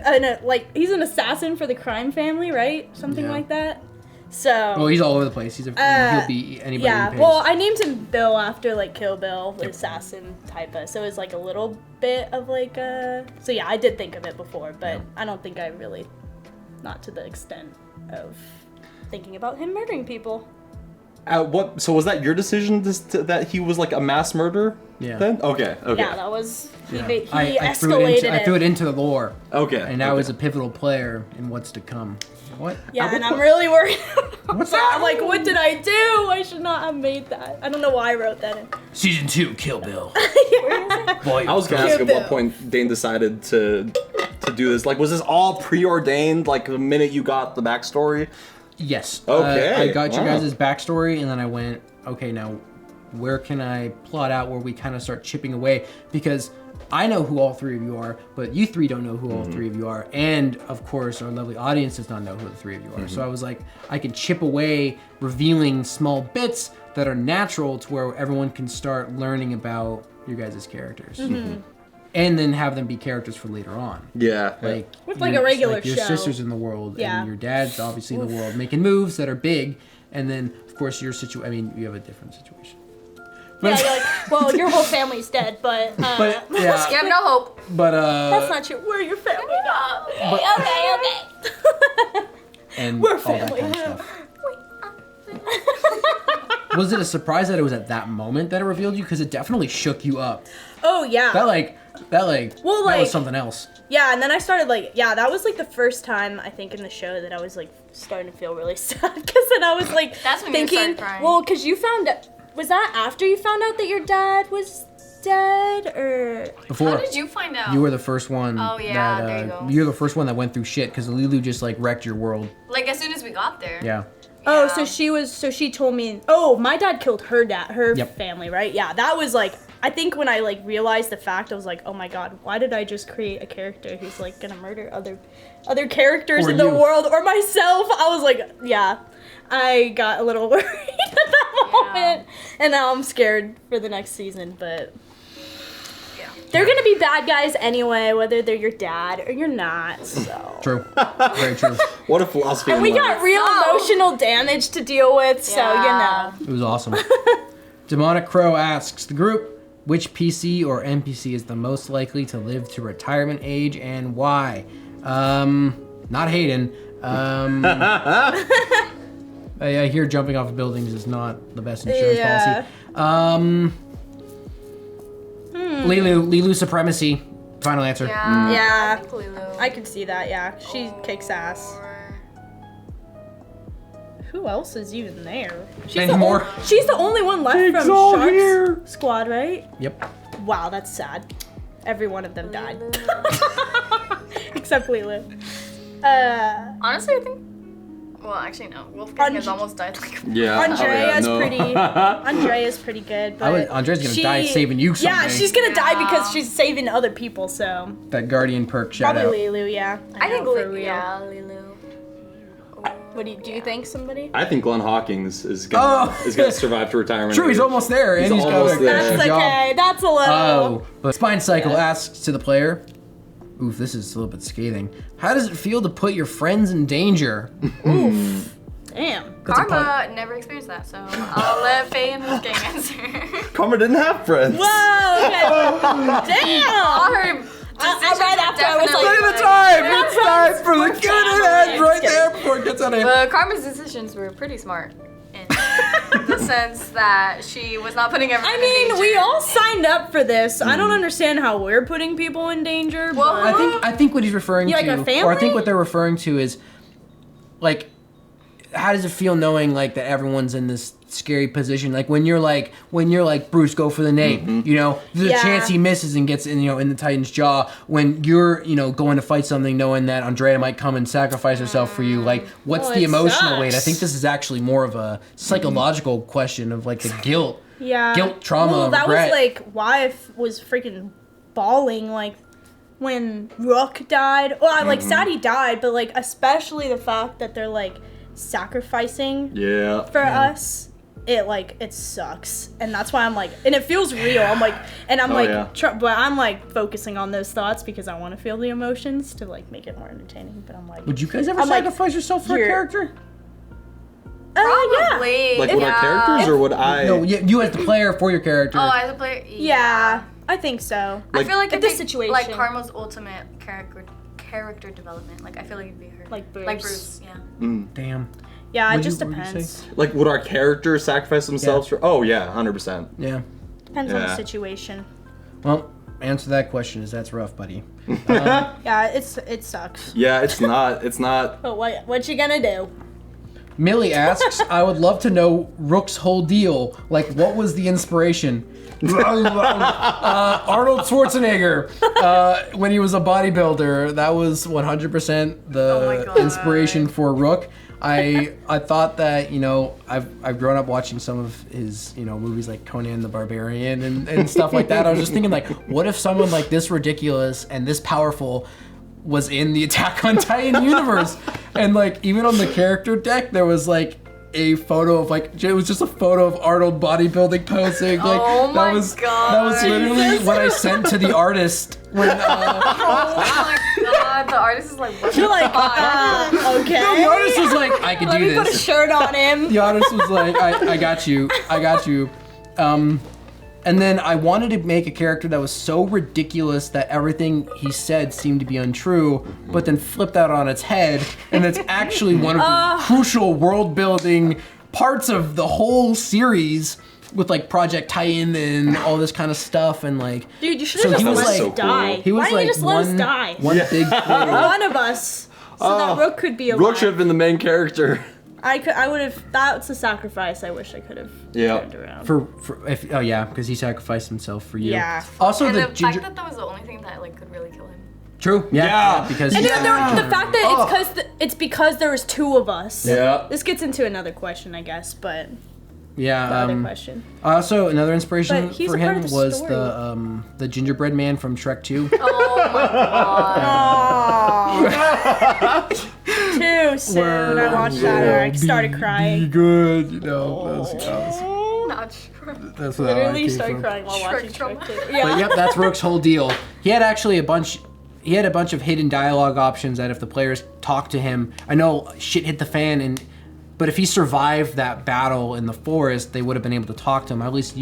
he's an assassin for the crime family, right? Something Yeah. like that. So. Well, he's all over the place. He'll be anybody. Yeah. who pays. Well, I named him Bill after like Kill Bill, the assassin type of. So it was like a little bit of like a. So yeah, I did think of it before, but I don't think I really, not to the extent of thinking about him murdering people. So was that your decision that he was like a mass murderer? Yeah. Then? Okay. Yeah, that was. He I escalated it. I threw it into the lore. Okay. And now he's a pivotal player in what's to come. What? Yeah, and I'm really worried. What's that? I'm like, what did I do? I should not have made that. I don't know why I wrote that in. Season 2, Kill Bill. I was gonna ask Kill at Bill. what point Dane decided to do this. Like, was this all preordained? Like the minute you got the backstory? Yes. Okay, I got your wow. guys' backstory, and then I went, okay, now where can I plot out where we kind of start chipping away? Because I know who all three of you are, but you three don't know who all three of you are. And, of course, our lovely audience does not know who the three of you are. So I was like, I can chip away revealing small bits that are natural to where everyone can start learning about your guys' characters. And then have them be characters for later on. Yeah. Like With, like, a regular like your show. sister's in the world, Yeah. and your dad's obviously in the world, making moves that are big. And then, of course, you have a different situation. Yeah, you're like, well, your whole family's dead, but, But yeah, You have no hope. but that's not true. We're your family now. Okay. and We're all that family. kind of stuff. Was it a surprise that it was at that moment that it revealed you? Because it definitely shook you up. Oh, yeah. That Well, that like- was something else. Yeah, and then I started that was like the first time I think in the show that I was like starting to feel really sad because then I was like That's when you thinking, started crying. well, because was that after you found out that your dad was dead or? Before How did you find out? you were the first one. Oh, yeah, that, there you go. You're the first one that went through shit because Lulu just like wrecked your world. Like as soon as we got there. Yeah. Oh, Yeah. she told me. Oh, my dad killed her Yep. family, right? Yeah, that was like. I think when I like realized the fact, I was like, oh my god, why did I just create a character who's like gonna murder other characters Or in the you. world or myself? I was like, yeah, I got a little worried at that moment, and now I'm scared for the next season. But Yeah. they're gonna be bad guys anyway, whether they're your dad or you're not. So. True. Very true. What a philosophy. And in we life. got real Oh. emotional damage to deal with, so Yeah. you know. It was awesome. Demonic Crow asks the group, which PC or NPC is the most likely to live to retirement age and why? Not Hayden. I hear jumping off of buildings is not the best insurance Yeah. policy. Lilu Supremacy. Final answer. Yeah. Yeah. I think Lulu. I could see that, yeah. She kicks ass. Or- Who else is even there? Any more? She's the only one left from all Shark's here. squad, right? Yep. Wow, that's sad. Every one of them died. Except Lulu. Honestly, I think. Well, actually, no. Wolfgang has almost died. Like. Yeah. Andrea's no. Andrea's pretty good, but Andrea's gonna die saving you someday. Yeah, she's gonna die Yeah. because she's saving other people, so That Guardian perk shout out. probably Lulu, yeah. I think know, for Lulu. real. Yeah, Lulu. What do you think somebody? I think Glenn Hawkins is gonna survive to retirement. True, he's almost there, and he's got almost a there. That's good job. okay. That's a little. Oh, but Spine Cycle asks to the player, oof, this is a little bit scathing. How does it feel to put your friends in danger? Damn. That's a pun. Karma never experienced that, so I'll let Faye and Wolfgang answer. Karma didn't have friends. Whoa. Okay. All Damn. her decisions right were after I was definitely like, Look at the time! We're It's time for the We're good family. end right Just there before it gets out of hand. But Karma's decisions were pretty smart in the sense that she was not putting everyone I in mean, danger. we all signed up for this. I don't understand how we're putting people in danger. Well, but I think what he's referring You like to, our family? or I think what they're referring to is, like, how does it feel knowing like that everyone's in this scary position? Like when you're like Bruce, go for the nape. You know, there's Yeah. a chance he misses and gets in the Titan's jaw. When you're going to fight something, knowing that Andrea might come and sacrifice herself for you. Like, what's Oh, the it emotional sucks. weight? I think this is actually more of a psychological question of like the guilt Yeah. Guilt, trauma, Well, that regret. was like why I was freaking bawling like when Rook died. Well, like Sadie died, but like especially the fact that they're like sacrificing Yeah. for us. It sucks, and that's why I'm like, and it feels real. I'm like, and I'm but I'm like focusing on those thoughts because I want to feel the emotions to like make it more entertaining. But I'm like, Would you guys ever I'm like, sacrifice yourself for a you're- character? yeah. Probably. Like, would our characters, or would I? No, you as the player for your character. Oh, as a player. Yeah, I think so. Like- I feel like If it'd the be, situation- like Karma's ultimate character development. Like I feel like it'd be her. Like Bruce. Like Bruce. Yeah. Damn. Yeah, it What'd just you- what'd you depends. say? Like, would our characters sacrifice themselves for? Oh yeah, 100%. Yeah. Depends on the Yeah. situation. Well, answer that question. Is that's rough, buddy. Yeah, it sucks. Yeah, it's not. It's not. But what you gonna do? Millie asks, I would love to know Rook's whole deal. Like, what was the inspiration? Arnold Schwarzenegger, when he was a bodybuilder, that was 100% Oh my the God. inspiration for Rook. I thought that, you know, I've grown up watching some of his, you know, movies like Conan the Barbarian and stuff like that. I was just thinking, like, what if someone like this ridiculous and this powerful was in the Attack on Titan universe? And like, even on the character deck, there was like a photo of like, it was just a photo of Arnold bodybuilding posing. Like, Oh my that was God. literally what I sent to the artist when Oh my god, the artist is like, what You're the like, fuck? okay. the artist was like, I could Let do me put a this. shirt on him. The artist was like, I got you. And then I wanted to make a character that was so ridiculous that everything he said seemed to be untrue, but then flipped that on its head, and it's actually one of the crucial world-building parts of the whole series with like Project Titan and all this kind of stuff, and like, Dude, you should So have he just was let us like- die. he was Why didn't like you just let us die? one big thing. One of us. So that Rook could be alive. Rook should have been the main character. I would have. That's a sacrifice. I wish I could have Yeah. turned around. Because he sacrificed himself for you. Yeah. Also, And the the ginger. fact that was the only thing that like could really kill him. True. Yeah. Yeah. Because And he- the fact that it's because there was two of us. Yeah. This gets into another question, I guess, but the yeah. other question. Also, another inspiration But he's for a part him of the was story. the gingerbread man from Shrek 2. Oh my god. Too soon. I watched that and I started crying. good, you know. Not sure. That's what Literally came started from. crying while Shrek watching trauma. Shrek 2. But Yeah. yep, that's Rook's whole deal. He had actually a bunch of hidden dialogue options that if the players talked to him, I know shit hit the fan, but if he survived that battle in the forest, they would have been able to talk to him. At least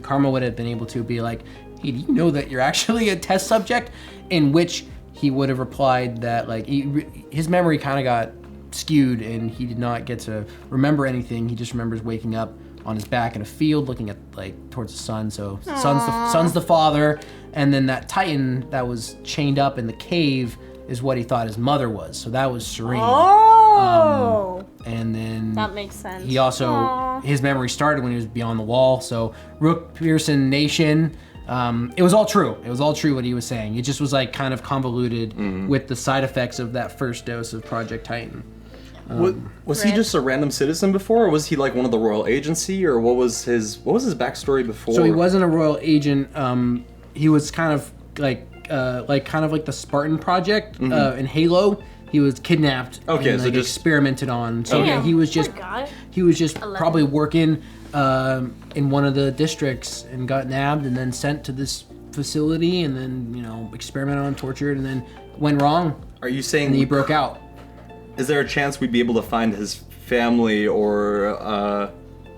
Karma would have been able to be like, hey, do you know that you're actually a test subject? In which he would have replied that like his memory kind of got skewed and he did not get to remember anything. He just remembers waking up on his back in a field looking at like towards the sun. So sun's the father, and then that Titan that was chained up in the cave is what he thought his mother was. So that was Serene. Oh. And then That makes sense. he also Aw. his memory started when he was beyond the wall. So Rook Pearson Nation, it was all true. It was all true what he was saying. It just was like kind of convoluted with the side effects of that first dose of Project Titan. Was he just a random citizen before, or was he like one of the royal agency, or what was his backstory before? So he wasn't a royal agent. He was kind of like the Spartan Project in Halo. He was kidnapped Okay, and so like, just- experimented on. So yeah, Damn, he was poor just guy. probably working in one of the districts and got nabbed and then sent to this facility and then experimented on, tortured, and then went wrong Are you saying and he broke out. Is there a chance we'd be able to find his family or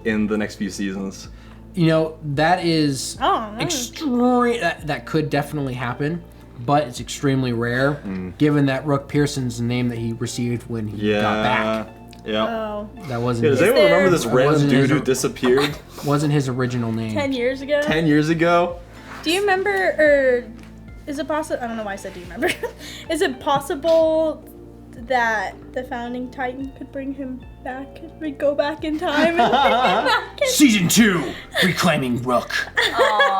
in the next few seasons? That is Oh, no. extreme. That could definitely happen, but it's extremely rare, given that Rook Pearson's the name that he received when he got back. Yeah. Oh. That wasn't Yeah, does his, anyone remember this It random wasn't dude his- who disappeared wasn't his original name. 10 years ago? 10 years ago? Do you remember, or is it possible? I don't know why I said do you remember. Is it possible that the founding titan could bring him back. We'd go back in time and bring him back. Season 2, Reclaiming Rook.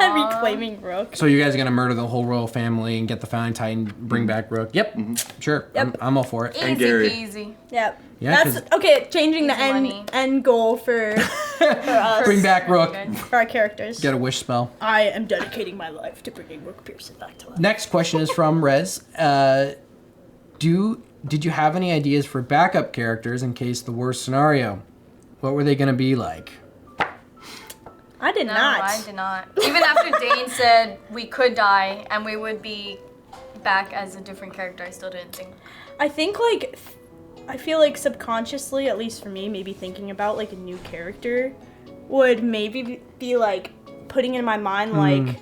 Reclaiming Rook. So you guys are gonna murder the whole royal family and get the founding titan, bring back Rook? Yep, sure. Yep. I'm all for it. Easy Gary. peasy. Yep. Yeah, That's okay. Changing the Easy money. end goal for us, Bring back Rook. for our characters. Get a wish spell. I am dedicating my life to bringing Rook Pearson back to life. Next question is from Rez. Did you have any ideas for backup characters in case the worst scenario? What were they gonna be like? I did No, not. I did not. Even after Dane said we could die and we would be back as a different character, I still didn't think. I think like I feel like subconsciously, at least for me, maybe thinking about like a new character would maybe be like putting in my mind like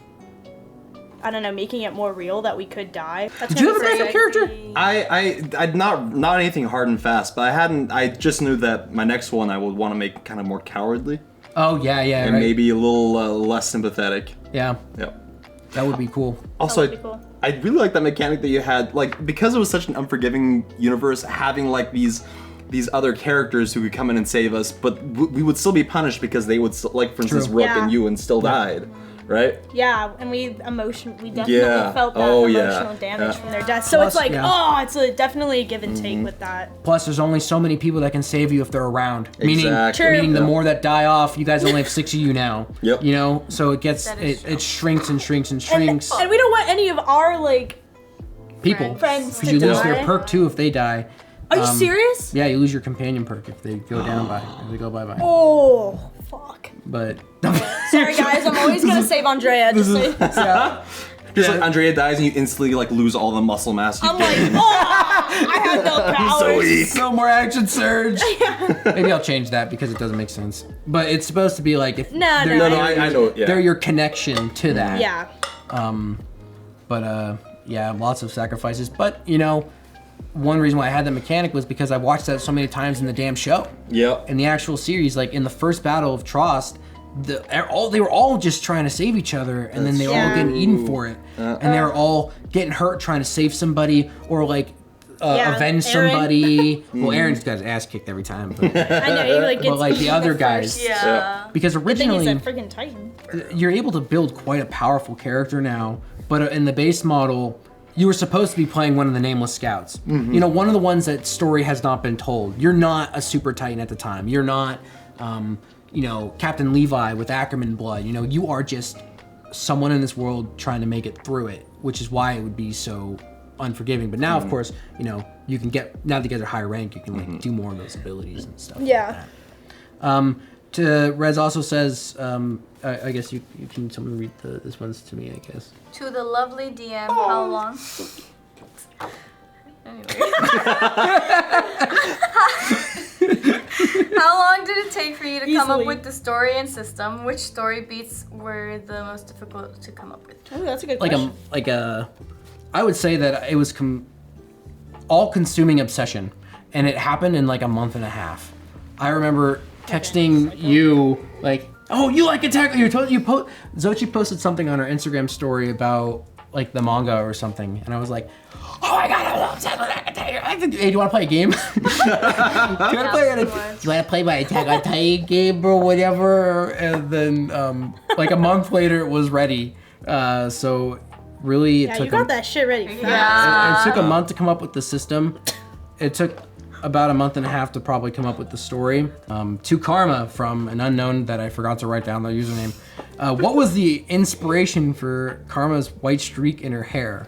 I don't know, making it more real that we could die. That's Did you have a kinda backup crazy. character? I not anything hard and fast, but I just knew that my next one I would want to make kind of more cowardly Oh yeah, and right. maybe a little less sympathetic. Yeah, Yep. that would be cool. Also, would be cool. I really like that mechanic that you had, like, because it was such an unforgiving universe, having like these other characters who could come in and save us, but we would still be punished because they would still, like, for instance, True. Rook Yeah. and you and still died, right? Yeah, and we definitely Yeah. felt that Oh, yeah. emotional damage Yeah. from their death. So Plus, it's like, yeah. oh, it's definitely a give and take with that. Plus, there's only so many people that can save you if they're around. Exactly. True. Meaning the Yeah. more that die off, you guys only have 6 of you now. Yep. You know, so it gets That is it shrinks and shrinks and shrinks. And we don't want any of our like. People, Friends because you to lose die. their perk too if they die. Are you serious? Yeah, you lose your companion perk if they go down by, if they go bye bye. Oh, fuck. But Sorry guys, I'm always gonna save Andrea. Just so yeah. Just like Andrea dies and you instantly like lose all the muscle mass. You I'm like, oh, I have no powers. weak. No more action surge. Maybe I'll change that because it doesn't make sense. But it's supposed to be like if No, they're, no, No, I know. Yeah. they're your connection to that. Yeah. But yeah, lots of sacrifices. But you know, one reason why I had that mechanic was because I watched that so many times in the damn show. Yep. In the actual series, like in the first battle of Trost, they were all just trying to save each other, and then they were all Yeah. getting eaten for it, and they were all getting hurt trying to save somebody or like Yeah, avenge Aaron. somebody. Well, Aaron's got his ass kicked every time, but, I know, he like gets but like the eaten other first. guys, Yeah. because Good thing he's originally a freaking Titan. you're able to build quite a powerful character now, but in the base model, you were supposed to be playing one of the nameless scouts. You know, one of the ones that story has not been told. You're not a super Titan at the time. You're not, you know, Captain Levi with Ackerman blood. You know, you are just someone in this world trying to make it through it, which is why it would be so unforgiving. But now, of course, you know, you can get, now that you guys are higher rank, you can like do more of those abilities and stuff. Yeah. To Rez also says, I guess you can someone read this one's to me, I guess. To the lovely DM, how long? Anyway. How long did it take for you to come up Easily. with the story and system? Which story beats were the most difficult to come up with? Oh, that's a good Like question. I would say that it was all-consuming obsession, and it happened in like a month and a half. I remember texting you like, "Oh, you like Attack?" Xochitl posted something on her Instagram story about like the manga or something, and I was like, "Oh my god, I'm obsessed with Attack on Titan! Hey, do you want to play a game? do you want to play my Attack on Titan game or whatever?" And then like a month later, it was ready. So really, it Yeah, took you got that shit ready fast. Yeah. it took a month to come up with the system. It took about a month and a half to probably come up with the story. To Karma from an unknown that I forgot to write down their username. What was the inspiration for Karma's white streak in her hair?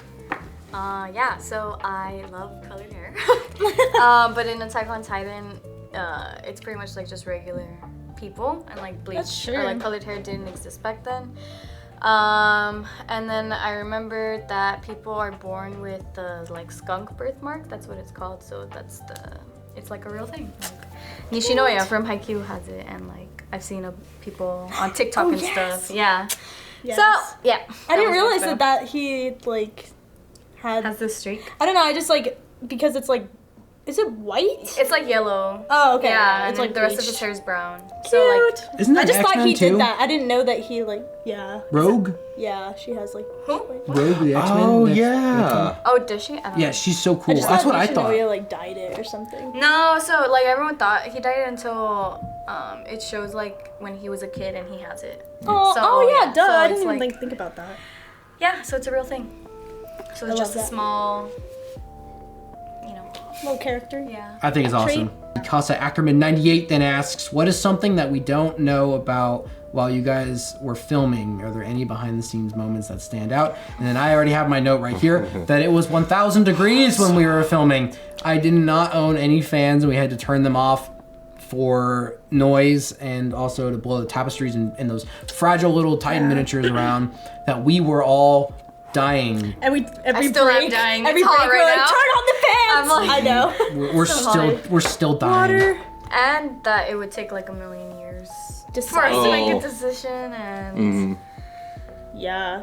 Yeah, so I love colored hair. But in Attack on Titan, it's pretty much like just regular people, and like bleach That's true. or like colored hair didn't exist back then. And then I remember that people are born with the like skunk birthmark. That's what it's called. So it's like a real thing. Like, Nishinoya from Haikyuu has it, and like I've seen people on TikTok Oh, and yes. stuff. Yeah. Yes. So yeah. I didn't was realize my that he like had. has this streak. I don't know. I just like because it's like Is it white? It's like yellow. Oh, okay. Yeah, it's and like the rest of bleached. his hair is brown. Cute. So like, Isn't that I just thought X-Men he too? did that. I didn't know that he yeah. Rogue? Yeah, she has like. Who? Rogue, the X-Men? Oh That's- yeah. Oh, does she? I don't know. Yeah, she's so I cool. just That's what I Misha thought. Noya, like dyed it or something. No, so like everyone thought he died until it shows like when he was a kid and he has it. Oh, So, oh yeah, duh. so I it's didn't even like- think about that. Yeah, so it's a real thing. So I it's love just a that. small, Little character. yeah. I think it's awesome. Casa Ackerman 98 then asks, what is something that we don't know about while you guys were filming? Are there any behind the scenes moments that stand out? And then I already have my note right here that it was 1,000 degrees when we were filming. I did not own any fans and we had to turn them off for noise and also to blow the tapestries and those fragile little Titan miniatures around that we were all dying. Every still am break, dying. Every It's break, hot we're right like, now. turn on the fans. I'm like- I know. We're still dying. Water. And that it would take like a million years Just for us to make Oh. a decision, and Yeah.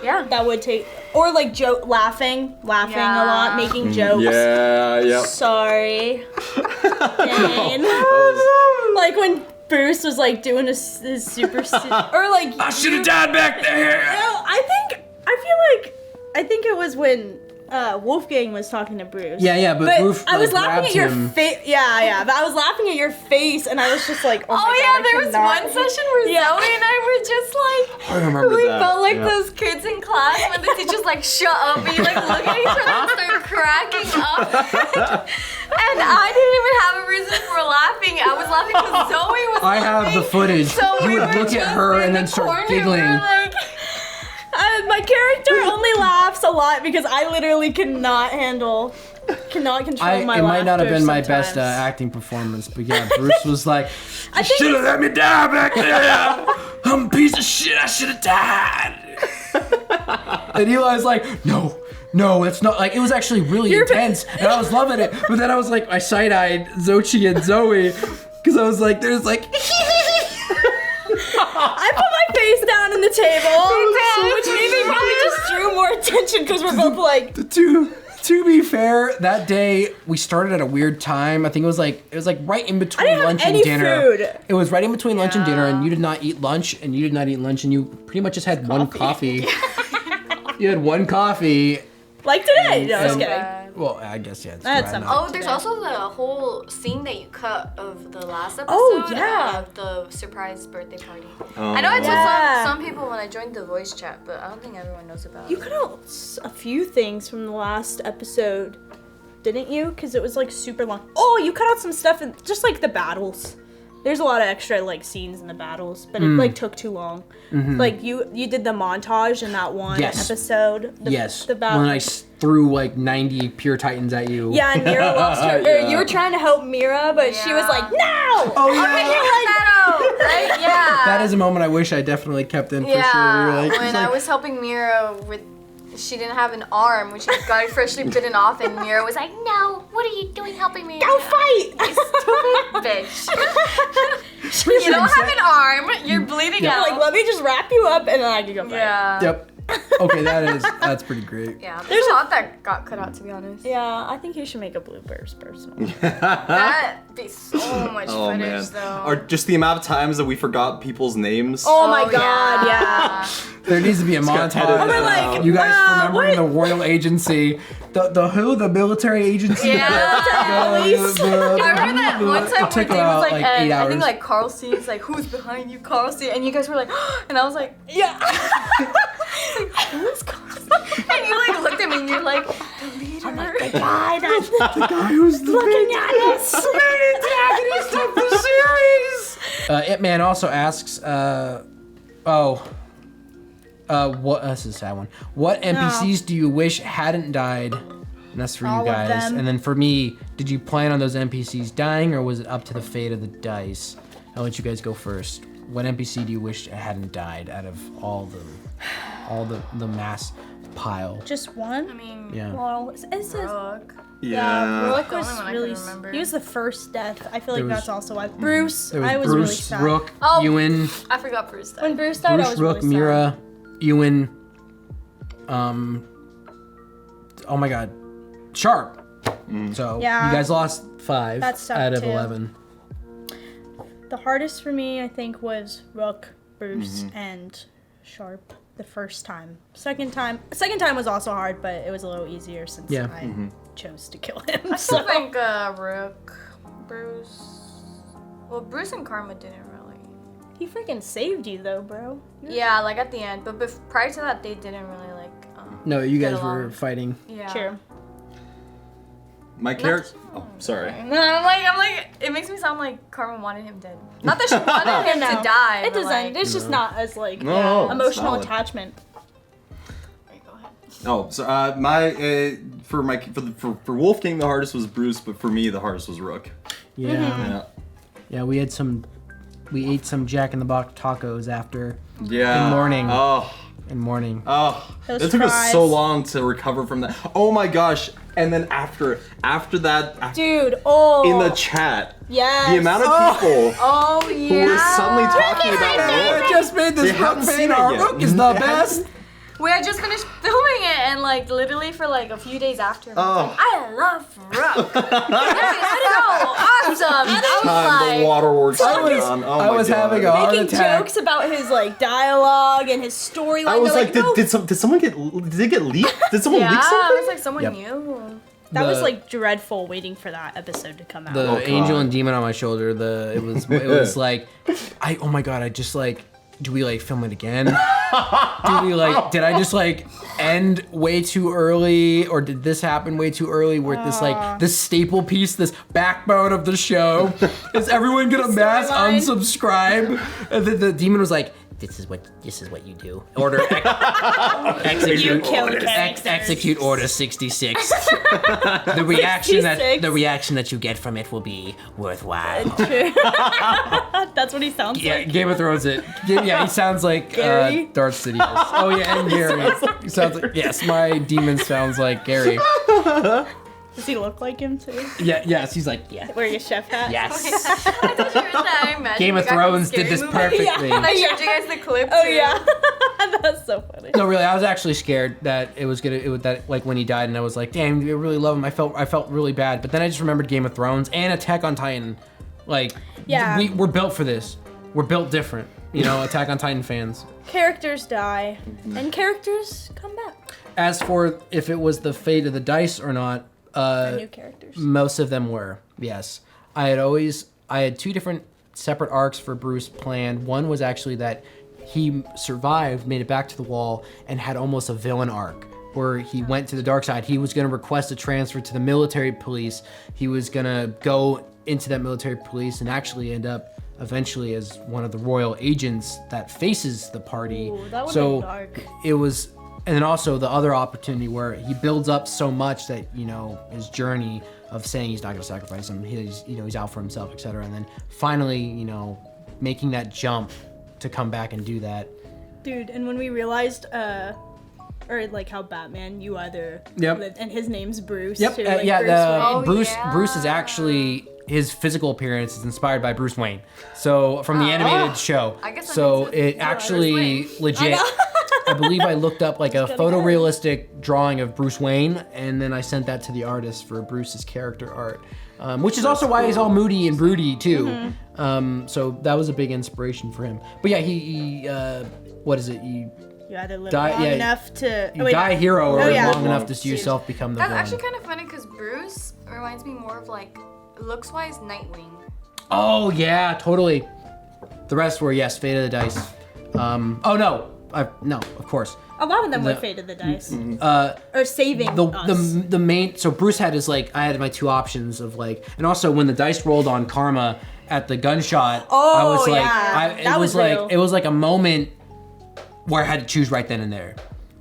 yeah. That would take, or like joke, laughing a lot, making jokes. Yeah, yep. Sorry. Dane. Like when Bruce was like doing his super, or like. I should have died back there. No, I think it was when Wolfgang was talking to Bruce. Yeah, but Bruce, I was like, laughing grabbed at your him. face. Yeah, but I was laughing at your face, and I was just like, oh, my Oh God, yeah, I there was cannot- one session where Yeah. Zoe and I were just like, I remember we that. felt like yeah. those kids in class when the teacher's like, shut up, and you like look at each other and start cracking up. And I didn't even have a reason for laughing. I was laughing because Zoe was I have the laughing. footage. So You we would were look at just her in and then the start corner, giggling. We were like, My character only laughs a lot because I literally cannot control my It might not have laughter been my best sometimes. acting performance, but yeah, Bruce was like, I "You think should have let me die back there. I'm a piece of shit. I should have died." And Eli's like, "No, it's not." Like it was actually really intense, and I was loving it. But then I was like, I side-eyed Xochitl and Zoe because I was like, "There's like." I put my face down in the table, which maybe probably just drew more attention because we're both like. To be fair, that day we started at a weird time. I think it was like right in between didn't have lunch and any dinner. food. It was right in between lunch and dinner, and you did not eat lunch, and you pretty much just had one coffee. You had one coffee. Like today. No, just And- kidding. Well, I guess yeah. It's I had right some. now. oh, there's also the whole scene that you cut of the last episode. Oh, yeah. Of the surprise birthday party. Oh. I know I told Yeah. some people when I joined the voice chat, but I don't think everyone knows about You it. cut out a few things from the last episode, didn't you? Because it was like super long. Oh, you cut out some stuff in just like the battles. There's a lot of extra like scenes in the battles, but it like took too long. Like you did the montage in that one Yes. episode. Yes. The battle. When I threw like 90 pure titans at you. Yeah, and Mira lost her. Yeah. You were trying to help Mira, but she was Yeah. like, "No!" Oh Okay, yeah. you let that out, right? Yeah. That is a moment I wish I definitely kept in for yeah. sure. We were like, When it's I like- was helping Mira with, she didn't have an arm when she got it freshly bitten off, and Mira was like, "No, what are you doing helping me?" Go fight! Stupid bitch. You don't have an arm. You're bleeding Yeah. out. Like, let me just wrap you up, and then I can go fight. yeah. Yep. Okay, that's pretty great. Yeah. There's a lot that got cut out, to be honest. Yeah, I think you should make a bloopers personally. That'd be so much Oh footage, man. though. Or just the amount of times that we forgot people's names. Oh my god, yeah. There needs to be a got montage. edited Or like, You guys remembering what? the royal agency, the who, the military agency. Yeah. Police. I remember that one time It when took Dave was about like, like and 8 I think hours. like Carl C's like, who's behind you, Carl C? And you guys were like, and I was like, Yeah. who's Carl C? And you like looked at me and you're like, the leader. Guy that's The guy who's the looking at us. main antagonist of the series. It Man also asks, what? This is a sad one. What NPCs do you wish hadn't died? And that's for All you of guys. them. And then for me, did you plan on those NPCs dying, or was it up to the fate of the dice? I'll let you guys go first. What NPC do you wish hadn't died out of all the mass pile? Just one? I mean, Yeah. Well, it's Brooke. Yeah. Rook The only was one I really. can remember. He was the first death. I feel like There was- that's also why. Bruce. There was I was really Bruce, sad. Rook, Oh. Ewan, I forgot Bruce died. When Bruce died, I Bruce, was Rook, really sad. Mira, Ewan, oh my god, Sharp. So Yeah. you guys lost 5 That's tough, out of too. 11. The hardest for me, I think, was Rook, Bruce, and Sharp the first time. Second time was also hard, but it was a little easier since Yeah. I chose to kill him. I So. still think Rook, Bruce. Well, Bruce and Karma didn't really. He freaking saved you though, bro. Yeah, like at the end, but prior to that, they didn't really like. No, you Get guys were along. fighting. Yeah. True. My character. Oh, sorry. No, I'm like, it makes me sound like Karma wanted him dead. Not that she wanted him No. to die. It but, doesn't. like, It's just not as like No, it's emotional valid. attachment. Alright, go ahead. Oh, so for Wolf King the hardest was Bruce, but for me the hardest was Rook. Yeah. Yeah. Yeah, we ate some Jack in the Box tacos after Yeah. In morning. Oh. in morning. Oh, Those it took us fries. so long to recover from that. Oh my gosh! And then after that, Dude, oh. in the chat, yes. the amount of people Oh yeah. who were suddenly talking about I Rook. just made this They Rook haven't fan. seen it Our yet. Rook is the They haven't best. We had just finished filming it, and like literally for like a few days after, Oh. like, I love Rook. That's so awesome. And I was Time the like, waterworks I going was- on. Oh I my was God. having a heart Making attack. jokes about his like dialogue and his storyline. I was They're like, no, did someone did they get leaked? Did someone yeah, leak I something? was like, someone Yep. knew. that was the- like dreadful waiting for that episode to come out. The Oh, angel God. and demon on my shoulder. It was like, oh my god! I just like. Do we like film it again? Did I just like end way too early, or did this happen way too early? Where this staple piece, this backbone of the show, is everyone gonna mass Storyline. unsubscribe? And then the demon was like, "This is what you do. Order execute kill order characters. execute order 66. The reaction 66. that you get from it will be worthwhile." That's what he sounds Yeah, like. Game of Thrones. Yeah, he sounds like Gary? Darth Sidious. Oh yeah, and Gary. He sounds like yes, my demon sounds like Gary. Does he look like him too? Yeah, yes, he's like yeah, Wearing a chef hat? yes. I imagine Game the of guy from Thrones Scary did this Movie. perfectly. Yeah. I showed you guys the clip. Oh too. yeah. That's so funny. No, really, I was actually scared that it was that like when he died, and I was like, damn, I really love him. I felt really bad, but then I just remembered Game of Thrones and Attack on Titan. Like, Yeah. we're built for this. We're built different. You know, Attack on Titan fans. Characters die, and characters come back. As for if it was the fate of the dice or not, New characters. most of them were, yes. I had 2 different separate arcs for Bruce planned. One was actually that he survived, made it back to the wall, and had almost a villain arc where he went to the dark side. He was going to request a transfer to the military police. He was going to go into that military police and actually end up eventually as one of the royal agents that faces the party. Ooh, that would've So been dark. it was, and then also the other opportunity where he builds up so much that, you know, his journey of saying he's not going to sacrifice him, he's out for himself, etc. And then finally, you know, making that jump to come back and do that. Dude, and when we realized, or like how Batman, you either Yep. lived, and his name's Bruce. Yep, too, like yeah, Bruce Wayne. Oh, Bruce yeah. Bruce is actually, his physical appearance is inspired by Bruce Wayne. So from the animated show. I guess that so makes sense. it actually Bruce legit. I believe I looked up like a photorealistic drawing of Bruce Wayne, and then I sent that to the artist for Bruce's character art, which is also why he's all moody and broody too. So that was a big inspiration for him. But yeah, he what is it? You You either live Die- long yeah, enough to. die a hero or Oh, yeah. long enough to see yourself become the That's villain. actually kind of funny because Bruce reminds me more of like looks-wise Nightwing. Oh yeah, totally. The rest were yes, Fate of the Dice. Oh no, no, of course. A lot of them were The- Fate of the Dice. Or saving The us. the main, so Bruce had his like, I had my 2 options of like, and also when the dice rolled on Karma at the gunshot, I Oh, was like, yeah. it That was was like real. it was like a moment where I had to choose right then and there.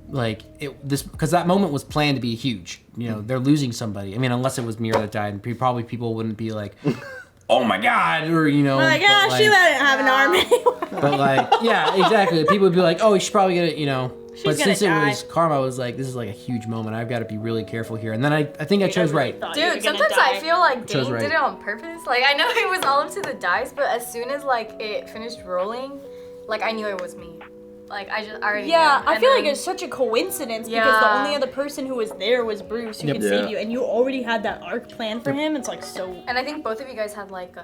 Like because that moment was planned to be huge. You know, they're losing somebody. I mean, unless it was Mira that died, and probably people wouldn't be like, oh my god, or you know, Like, but, she didn't have an army. but like, yeah, exactly. People would be like, oh, you should probably get it, you know. But gonna since it die. was Karma, I was like, this is like a huge moment. I've got to be really careful here. And then I think I chose right. Dude, sometimes I feel like Chose Dane right. did it on purpose. Like I know it was all up to the dice, but as soon as like it finished rolling, like I knew it was me. Like I already Yeah, knew. I And feel like then- it's such a coincidence because the Yeah. only other person who was there was Bruce who Yep. could Yeah. save you, and you already had that arc plan for him. It's like so. And I think both of you guys had like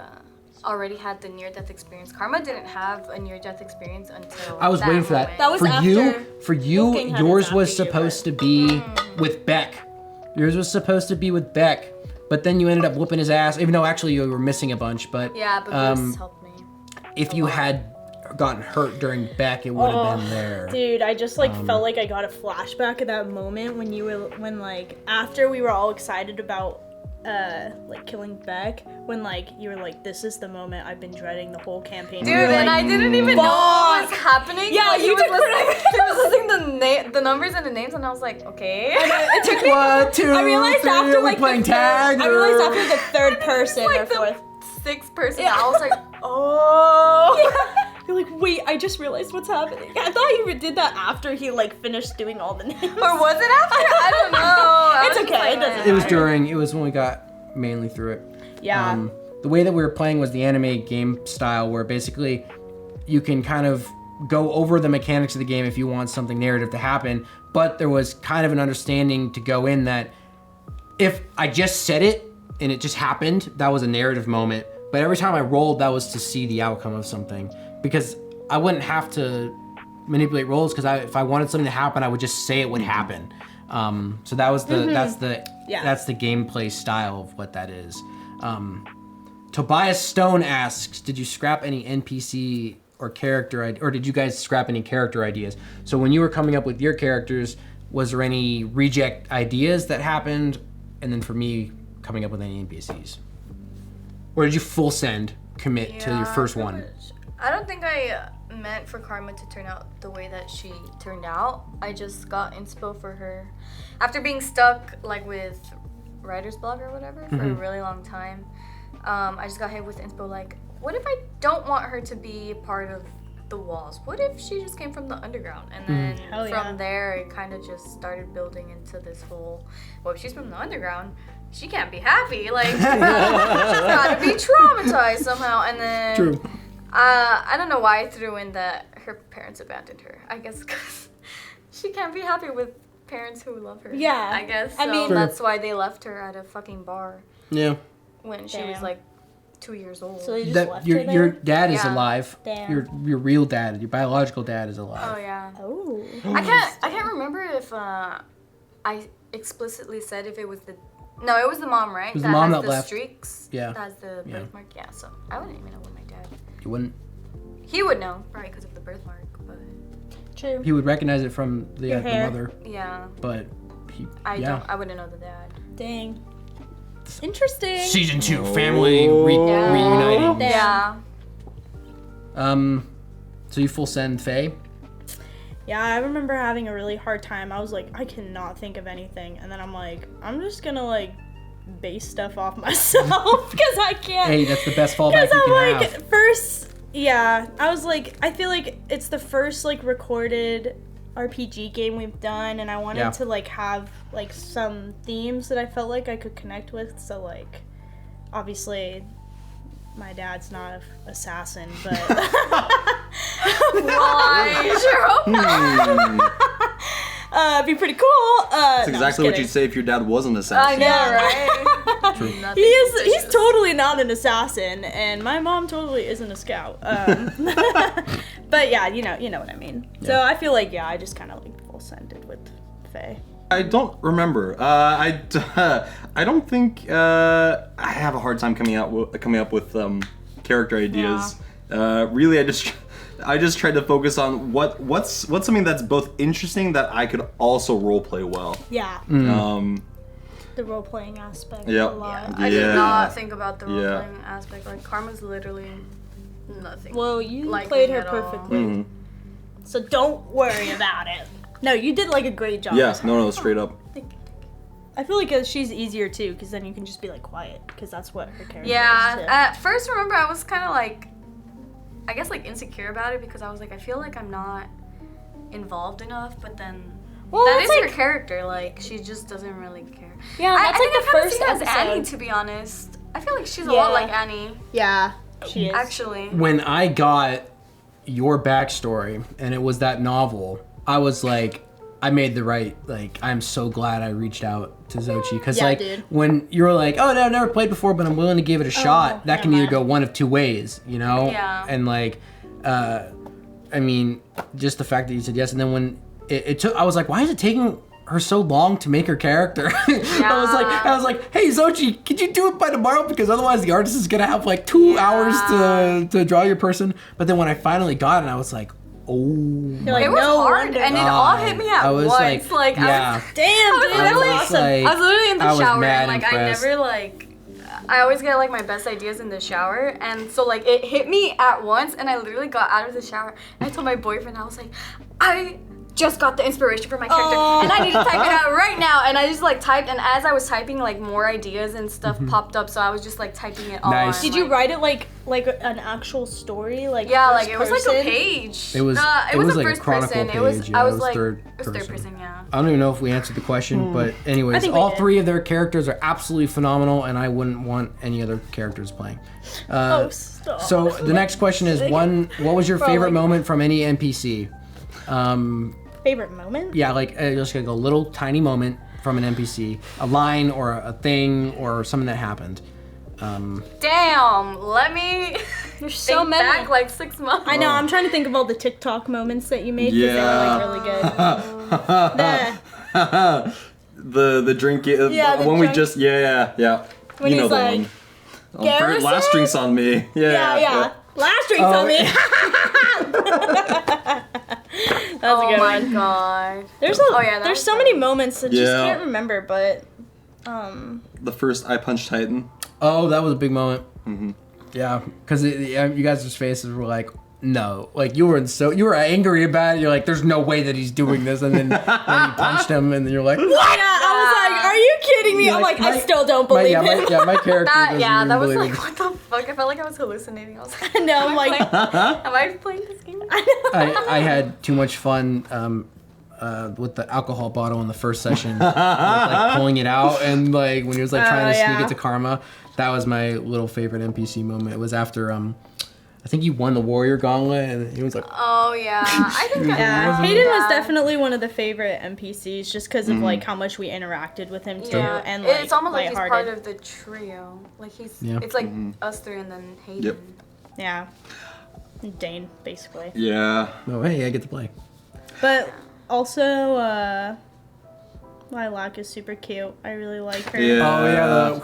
already had the near-death experience. Karma didn't have a near-death experience until I was that waiting for that. moment. That was for after you, Wolfgang had yours his was after you, supposed to be with Beck. Yours was supposed to be with Beck, but then you ended up whooping his ass. Even though actually you were missing a bunch, but Yeah, but Bruce helped me. if you had gotten hurt during Beck, it would have been there. Dude, I just like felt like I got a flashback of that moment when like after we were all excited about like killing Beck, when like you were like, this is the moment I've been dreading the whole campaign. Dude, You were and like, I didn't even know what was fuck. happening. Yeah, like, you he was took listening, he was listening the numbers and the names, and I was like, okay. It took me. 1, 2, I realized 3, after we're like playing the third, tag. I realized after the third person like or the fourth. sixth person. Yeah. I was like, oh. You're like, wait, I just realized what's happening. I thought you did that after he like finished doing all the names. Or was it after? I don't know. I It's was just okay, like, it doesn't It was matter. during. It was when we got mainly through it. Yeah. The way that we were playing was the anime game style, where basically you can kind of go over the mechanics of the game if you want something narrative to happen, but there was kind of an understanding to go in that if I just said it and it just happened, that was a narrative moment. But every time I rolled, that was to see the outcome of something, because I wouldn't have to manipulate rolls, because if I wanted something to happen, I would just say it would happen. So that was the that's the gameplay style of what that is. Tobias Stone asks, did you scrap any NPC or character or did you guys scrap any character ideas? So when you were coming up with your characters, was there any reject ideas that happened? And then for me, coming up with any NPCs? Or did you full send commit to your first pretty one? much. I don't think I meant for Karma to turn out the way that she turned out. I just got inspo for her after being stuck like with writer's block or whatever for a really long time. I just got hit with inspo like, what if I don't want her to be part of the walls? What if she just came from the underground? And then Hell yeah. from there, it kind of just started building into this whole, well, if she's from the underground, she can't be happy. Like, she's got to be traumatized somehow. And then, True. I don't know why I threw in that her parents abandoned her. I guess because she can't be happy with parents who love her. Yeah. I guess. I So mean- that's why they left her at a fucking bar Yeah. when she was Damn. like 2 years old. So they just That left your her there? your dad is Yeah. alive. Damn. Your real dad, your biological dad is alive. Oh yeah. Oh. I can't remember if I explicitly said if it was the no, it was the mom, right? It was the mom has that the left. streaks. Yeah. That has the Yeah. birthmark. Yeah. So I wouldn't even know what my dad. You wouldn't. He would know, probably because of the birthmark. But True. He would recognize it from the Your hair. mother, yeah, but he. I yeah. don't. I wouldn't know the dad. Dang. Interesting. Season 2, family Yeah. reuniting. Damn. Yeah. So you full send Faye? Yeah, I remember having a really hard time. I was like, I cannot think of anything. And then I'm like, I'm just gonna like base stuff off myself because I can't. Hey, that's the best fallback Because you I'm can like, have. first, yeah, I was like, I feel like it's the first like recorded RPG game we've done, and I wanted Yeah. to like have like some themes that I felt like I could connect with. So like, obviously, my dad's not an assassin, but Why? Sure. it'd be pretty cool. That's exactly what you'd say if your dad was an I assassin. know, Yeah. right? True. Nothing He's suspicious. totally not an assassin, and my mom totally isn't a scout. But yeah, you know what I mean. So I feel like I just kind of like full sended with Faye. I don't remember. I don't think I have a hard time coming up with character ideas. Really, I just tried to focus on what's something that's both interesting that I could also roleplay well. Yeah, The role playing aspect Yep. a lot. I did Yeah. not think about the Yeah. role-playing aspect. Like, Karma's literally nothing. Well, you Like played me her at all. perfectly, Mhm. so don't worry about it. No, you did like a great job. Yeah, no, straight up. I feel like she's easier too, because then you can just be like quiet, because that's what her character Yeah, is too. at first, remember, I was kind of like, I guess, like, insecure about it because I was like, I feel like I'm not involved enough, but then Well, that that's is her like- character. Like, she just doesn't really care. Yeah, I that's think like the I kinda first see her as Annie, episode. to be honest. I feel like she's a Yeah. lot like Annie, Yeah, she is. actually. When I got your backstory and it was that novel, I was like, I made the right, like, I'm so glad I reached out to Xochitl. Because, Yeah, like, dude. when you were like, oh, no, I've never played before, but I'm willing to give it a shot, that yeah, can either man. go one of two ways, you know? Yeah. And, like, I mean, just the fact that you said yes. And then when it took, I was like, why is it taking her so long to make her character? I was like, hey, Xochitl, could you do it by tomorrow? Because otherwise the artist is going to have, like, 2 hours to draw your person. But then when I finally got it, I was like, oh You're like, It was no hard, wonder. and it all hit me at I was once. like, yeah. Damn, I dude, was that's literally- awesome. like- I was literally in I the was shower, mad and like impressed. I never like. I always get like my best ideas in the shower, and so like it hit me at once, and I literally got out of the shower, and I told my boyfriend, I was like, I just got the inspiration for my character, and I need to type it out right now, and I just like typed, and as I was typing, like more ideas and stuff popped up, so I was just like typing it all. Nice. Did you write it like an actual story? Like Yeah, first like it was like a person? page. It was- it it was was a like a first chronicle person. page, It was yeah, I it was was like third it was third person. person, yeah. I don't even know if we answered the question, but I anyways, think we all did. 3 of their characters are absolutely phenomenal, and I wouldn't want any other characters playing. Stop. So the next question is, what was your Bro, favorite like- moment from any NPC? Favorite moment? Yeah, like just like a little tiny moment from an NPC, a line or a thing or something that happened. Damn, let me There's so think many. back like 6 months. I know. I'm trying to think of all the TikTok moments that you made because they were like really good. The drink, Yeah, the when we drunk- just, yeah. When you know he's the like, one. Oh, "Garrison?" last drink's on me. Yeah. Last drinks on me. That's a Oh good my one. god. There's that there's was so many moments that just Yeah. can't remember, but The first I Punched Titan. Oh, that was a big moment. Yeah, because you guys' faces were like, no, like you were angry about it. You're like, there's no way that he's doing this, and then you punched him, and then you're like, what? yeah, I was like, are you kidding me? You're I'm like, I my- still don't my, believe yeah, him. my character. doesn't even That was believe like, it. what the fuck? I felt like I was hallucinating. I was like, No, I'm like, am I playing this game? I had too much fun with the alcohol bottle in the first session, like pulling it out, and like when he was like trying to sneak yeah. it to Karma. That was my little favorite NPC moment. It was after I think you won the Warrior Gauntlet, and he was like, Oh yeah, I think yeah, I Hayden was definitely one of the favorite NPCs just because of like how much we interacted with him too, Yeah, and like it's almost like he's part lighthearted. of the trio. Like he's, Yeah. it's like us 3 and then Hayden. Yep. Yeah, Dane basically. Yeah. oh hey, I get to play. But also, Lilac is super cute. I really like her. Yeah. Oh yeah,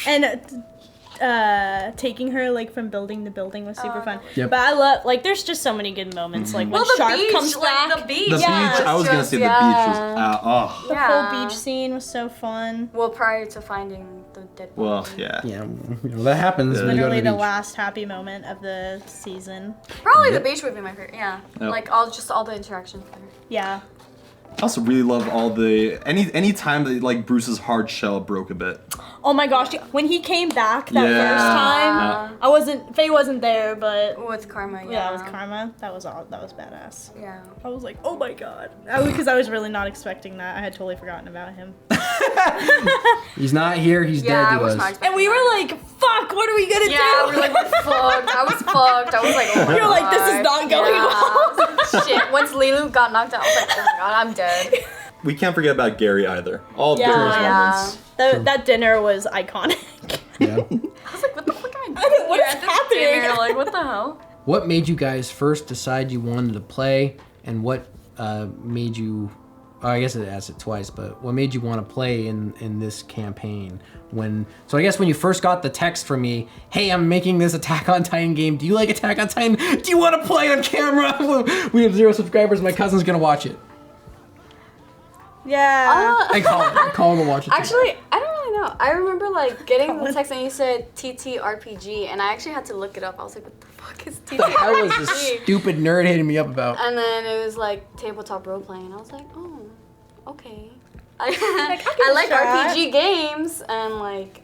And taking her like from building to building was super fun. Yep. But I love like there's just so many good moments like when Well, the Shark beach, comes back. like the beach. The Yeah, beach, I was gonna say the beach was, oh. The Yeah. whole beach scene was so fun. Well, prior to finding the dead body. Well, yeah. yeah, that happens when you go to Literally the the beach. last happy moment of the season. Probably Yep. the beach would be my favorite. Yeah, Yep. like all the interactions there. Yeah. I also really love all the any time that like Bruce's hard shell broke a bit. Oh my gosh, when he came back that Yeah. first time, Faye wasn't there, but With Karma, yeah, it was Karma. That was badass. Yeah. I was like, oh my god. Because I was really not expecting that. I had totally forgotten about him. He's not here. He's Yeah, dead I to was us. not expecting And we were that. like, fuck, what are we gonna Yeah, do? we were like, we're fucked. I was fucked. I was like, oh my You're like, this is God. not going Yeah, well. I was like, shit. Once Lilu got knocked out, I was like, oh my god, I'm dead. We can't forget about Gary either. All Yeah. Gary's Yeah. moments. That dinner was iconic. Yeah. I was like, what the fuck am I I doing don't- what here is at this happening? dinner? Like, what the hell? What made you guys first decide you wanted to play, and what made you? Oh, I guess it asked it twice, but what made you want to play in this campaign? So I guess when you first got the text from me, hey, I'm making this Attack on Titan game. Do you like Attack on Titan? Do you want to play on camera? We have 0 subscribers. My cousin's gonna watch it. Yeah. I call him to watch it. too. Actually, I don't really know. I remember like getting the text and you said TTRPG, and I actually had to look it up. I was like, what the fuck is That was the TTRPG? stupid nerd hitting me up about. And then it was like tabletop role playing, and I was like, oh, okay. I a like shot. RPG games, and like,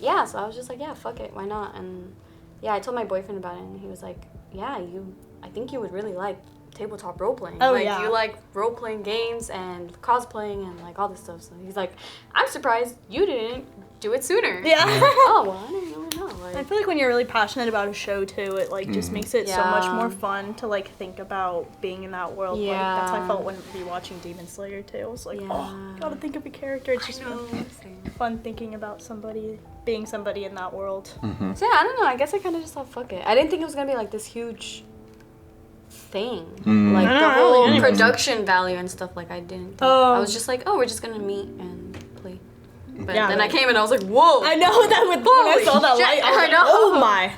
yeah. So I was just like, yeah, fuck it, why not? And yeah, I told my boyfriend about it, and he was like, yeah, I think you would really like tabletop role playing. Oh, like yeah. you like role playing games and cosplaying and like all this stuff. So he's like, I'm surprised you didn't do it sooner. Yeah. Oh well, I didn't really know. I Like, feel like when you're really passionate about a show too, it like just makes it so much Yeah. more fun to like think about being in that world. Like that's how I Yeah. felt when we watching Demon Slayer too. I was like, oh, Yeah. gotta think of a character. It's just fun thinking about somebody being somebody in that world. So yeah, I don't know. I guess I kind of just thought, fuck it. I didn't think it was gonna be like this huge thing, like I the don't whole really. production value and stuff. Like I didn't. Think. Oh. I was just like, oh, we're just gonna meet and play. But Yeah, then but- I came and I was like, whoa. I know that when I Holy saw that shit, light, I was I like, know. oh my.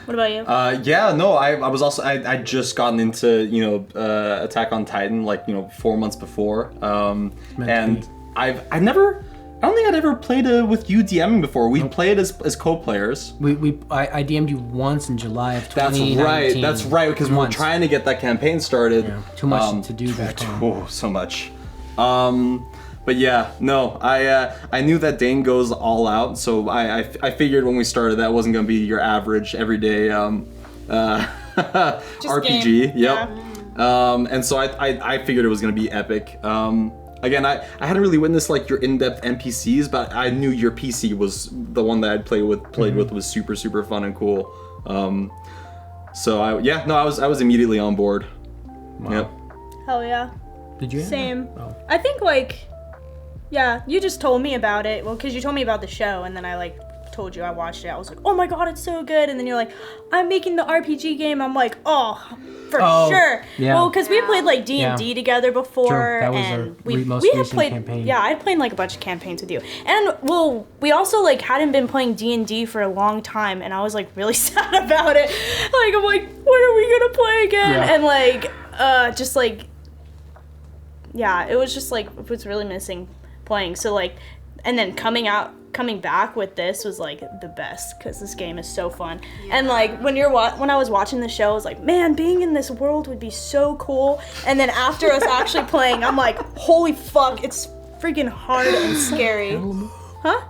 What about you? Yeah, no, I was also I just gotten into Attack on Titan like 4 months before, and I don't think I'd ever played with you DMing before. We played as co-players. I DM'd you once in July of That's 2019. That's right, because we were Once. trying to get that campaign started. Yeah, too much to do back home. Oh, so much. But yeah, no, I knew that Dane goes all out, so I figured when we started that wasn't gonna be your average everyday RPG. game. Yep. And so I figured it was gonna be epic. Again, I hadn't really witnessed like your in-depth NPCs, but I knew your PC was the one that I'd played with was super fun and cool. So I was immediately on board. Wow. Yep. Hell yeah. Did you? Same. Oh. I think like, yeah, you just told me about it. Well, because you told me about the show, and then I like told you I watched it. I was like, oh my god, it's so good. And then you're like, I'm making the RPG game. I'm like, oh, for sure. yeah. Well, because we played like D&D together before, True. That was and our most we had recent played. campaign. Yeah, I'd played like a bunch of campaigns with you, and well, we also like hadn't been playing D&D for a long time, and I was like really sad about it. Like I'm like, when are we gonna play again? Yeah. And like, just like. Yeah, it was just like it was really missing playing. So like, and then coming back with this was like the best because this game is so fun. And like when I was watching the show, I was like, man, being in this world would be so cool. And then after us actually playing, I'm like, holy fuck, it's freaking hard and scary. Huh?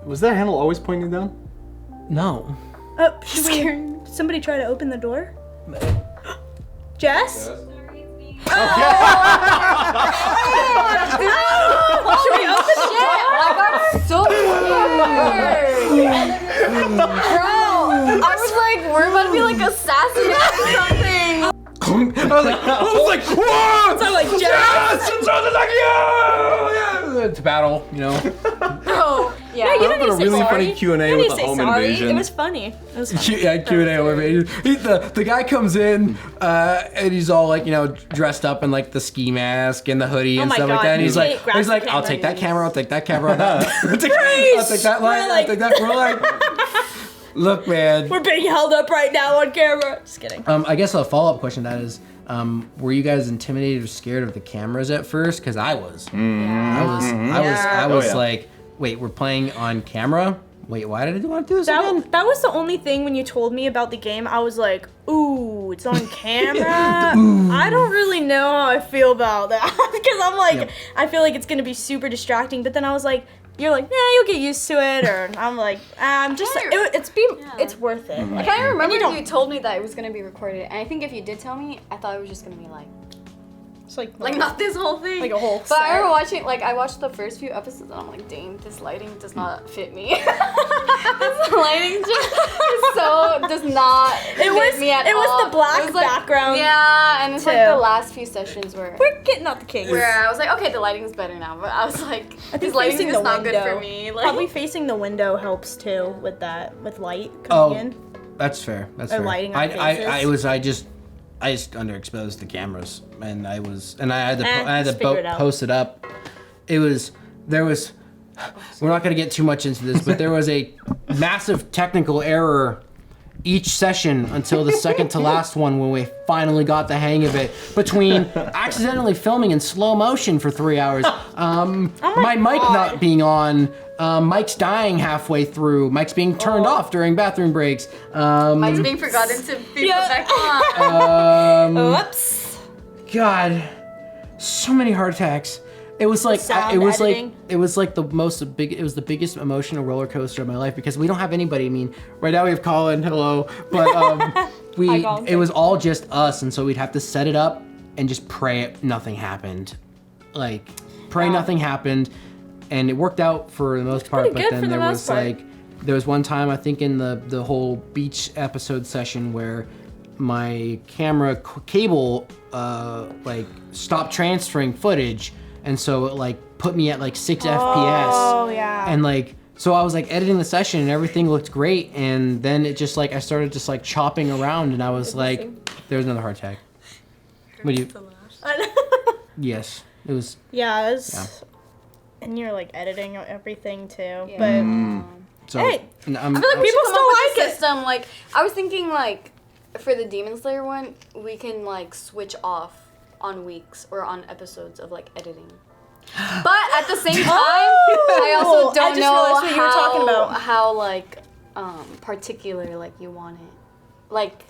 Was that handle always pointing down? No. Should somebody try to open the door? Jess? Should we open the door? I got so scared. Bro, I was like, we're about to be like assassinated or something. I was like, what? So like, Jess? To battle, Bro, yeah. You That don't was a need to say really sorry. funny Q&A You don't with need the to say home sorry. invasion. It was funny. It was funny. Yeah, Q&A over. The guy comes in and he's all like, dressed up in like the ski mask and the hoodie and my stuff like God, that. And he he's like, grabs the I'll camera take that and camera, I'll take that camera, I'll take that light, I'll take that. We're like, look, man. We're being held up right now on camera. Just kidding. I guess a follow-up question to that is, were you guys intimidated or scared of the cameras at first? Because I was. I was Oh, yeah. like, wait, we're playing on camera? Wait, why did I want to do this again? That was the only thing when you told me about the game. I was like, ooh, it's on camera. I don't really know how I feel about that because I'm like, Yep. I feel like it's gonna be super distracting. But then I was like, you're like, you'll get used to it, or I'm like, it's worth it. I kind of remember don't- you told me that it was gonna be recorded, and I think if you did tell me, I thought it was just gonna be like It's like not this whole thing, Like a whole But I set. remember watching, I watched the first few episodes, and I'm like, dang, this lighting does not fit me. This lighting does not fit me at all. It was the black It was, like, background. Yeah, and it's like too. the last few sessions where Getting out the kinks. I was like, okay, the lighting is better now, but I was like, I this think lighting facing is the not window. good for me. Like, Probably facing the window helps too with light coming in. That's fair. That's Or fair. lighting our I just underexposed the cameras, and I had to just figure it out. post it up. We're not gonna get too much into this, but there was a massive technical error each session until the second to last one when we finally got the hang of it, between accidentally filming in slow motion for 3 hours, my mic not being on, Mike's dying halfway through, Mike's being turned off during bathroom breaks, Mike's being forgotten to be put back on. Whoops. God, so many heart attacks. It was like sound it was editing. like the biggest emotional roller coaster of my life because we don't have anybody. I mean, right now we have Colin, hello, but Hi, Colin. it was all just us, and so we'd have to set it up and just pray nothing happened, like pray nothing happened, and it worked out for the most part. pretty But good then for the there most was part. like there was one time I think in the whole beach episode session where my camera cable like stopped transferring footage. And so it like put me at like 6 FPS. Oh yeah. And like, so I was like editing the session and everything looked great. And then it just like, I started just like chopping around and I was like, there was another heart attack. What do you? Yes, it was. Yeah, it was, Yeah. and you're like editing everything too. Yeah. But So, Hey, and I feel like People people still still like like it. system. Like I was thinking, like for the Demon Slayer one, we can like switch off on weeks or on episodes of like editing. But at the same time, I also I don't just know realized what you were talking about. how like particular like you want it. Like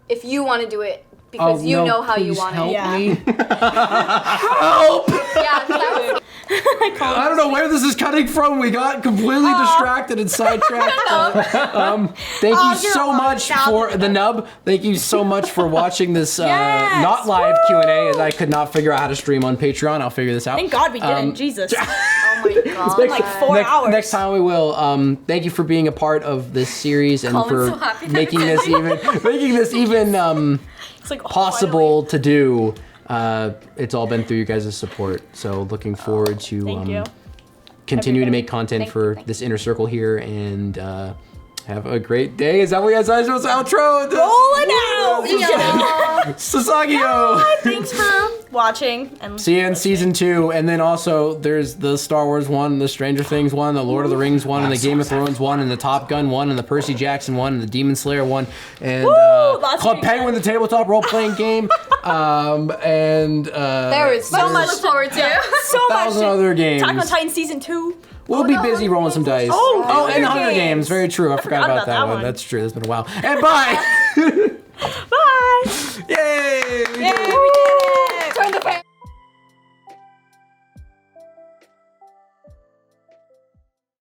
if you want to do it because you no, know how you please want help it. Yeah. me. Help! Yeah, 'cause I was I don't know where this is cutting from. We got completely distracted and sidetracked. Thank you so much for the nub. Thank you so much for watching this Yes! not live Q&A, as I could not figure out how to stream on Patreon. I'll figure this out. thank God we didn't. Jesus. oh my god. like 4 hours. Next time we will. Thank you for being a part of this series and Colin's for so happy that making it's this even It's like possible to do. It's all been through you guys' support. So looking forward to Thank you. continue to make content for this inner circle here and have a great day. Is that what you guys said? Outro? Rolling out. Sasagio! Thanks for watching and See you in season 2, and then also there's the Star Wars one, the Stranger Things one, the Lord of the Rings one, and the Game of Thrones one, and the Top Gun one, and the Percy Jackson one, and the Demon Slayer one, and lots of Club good Penguin, the tabletop role-playing game, and There is so much Look forward to. so much. 1,000 other games. Attack on Titan season 2. We'll be busy rolling some dice. Oh, and Hunger Hunger Games. Games. Very true. I forgot about that one. one. That's true. It's been a while. And bye! Bye. Yay! Yay, we did it. Turn the fan.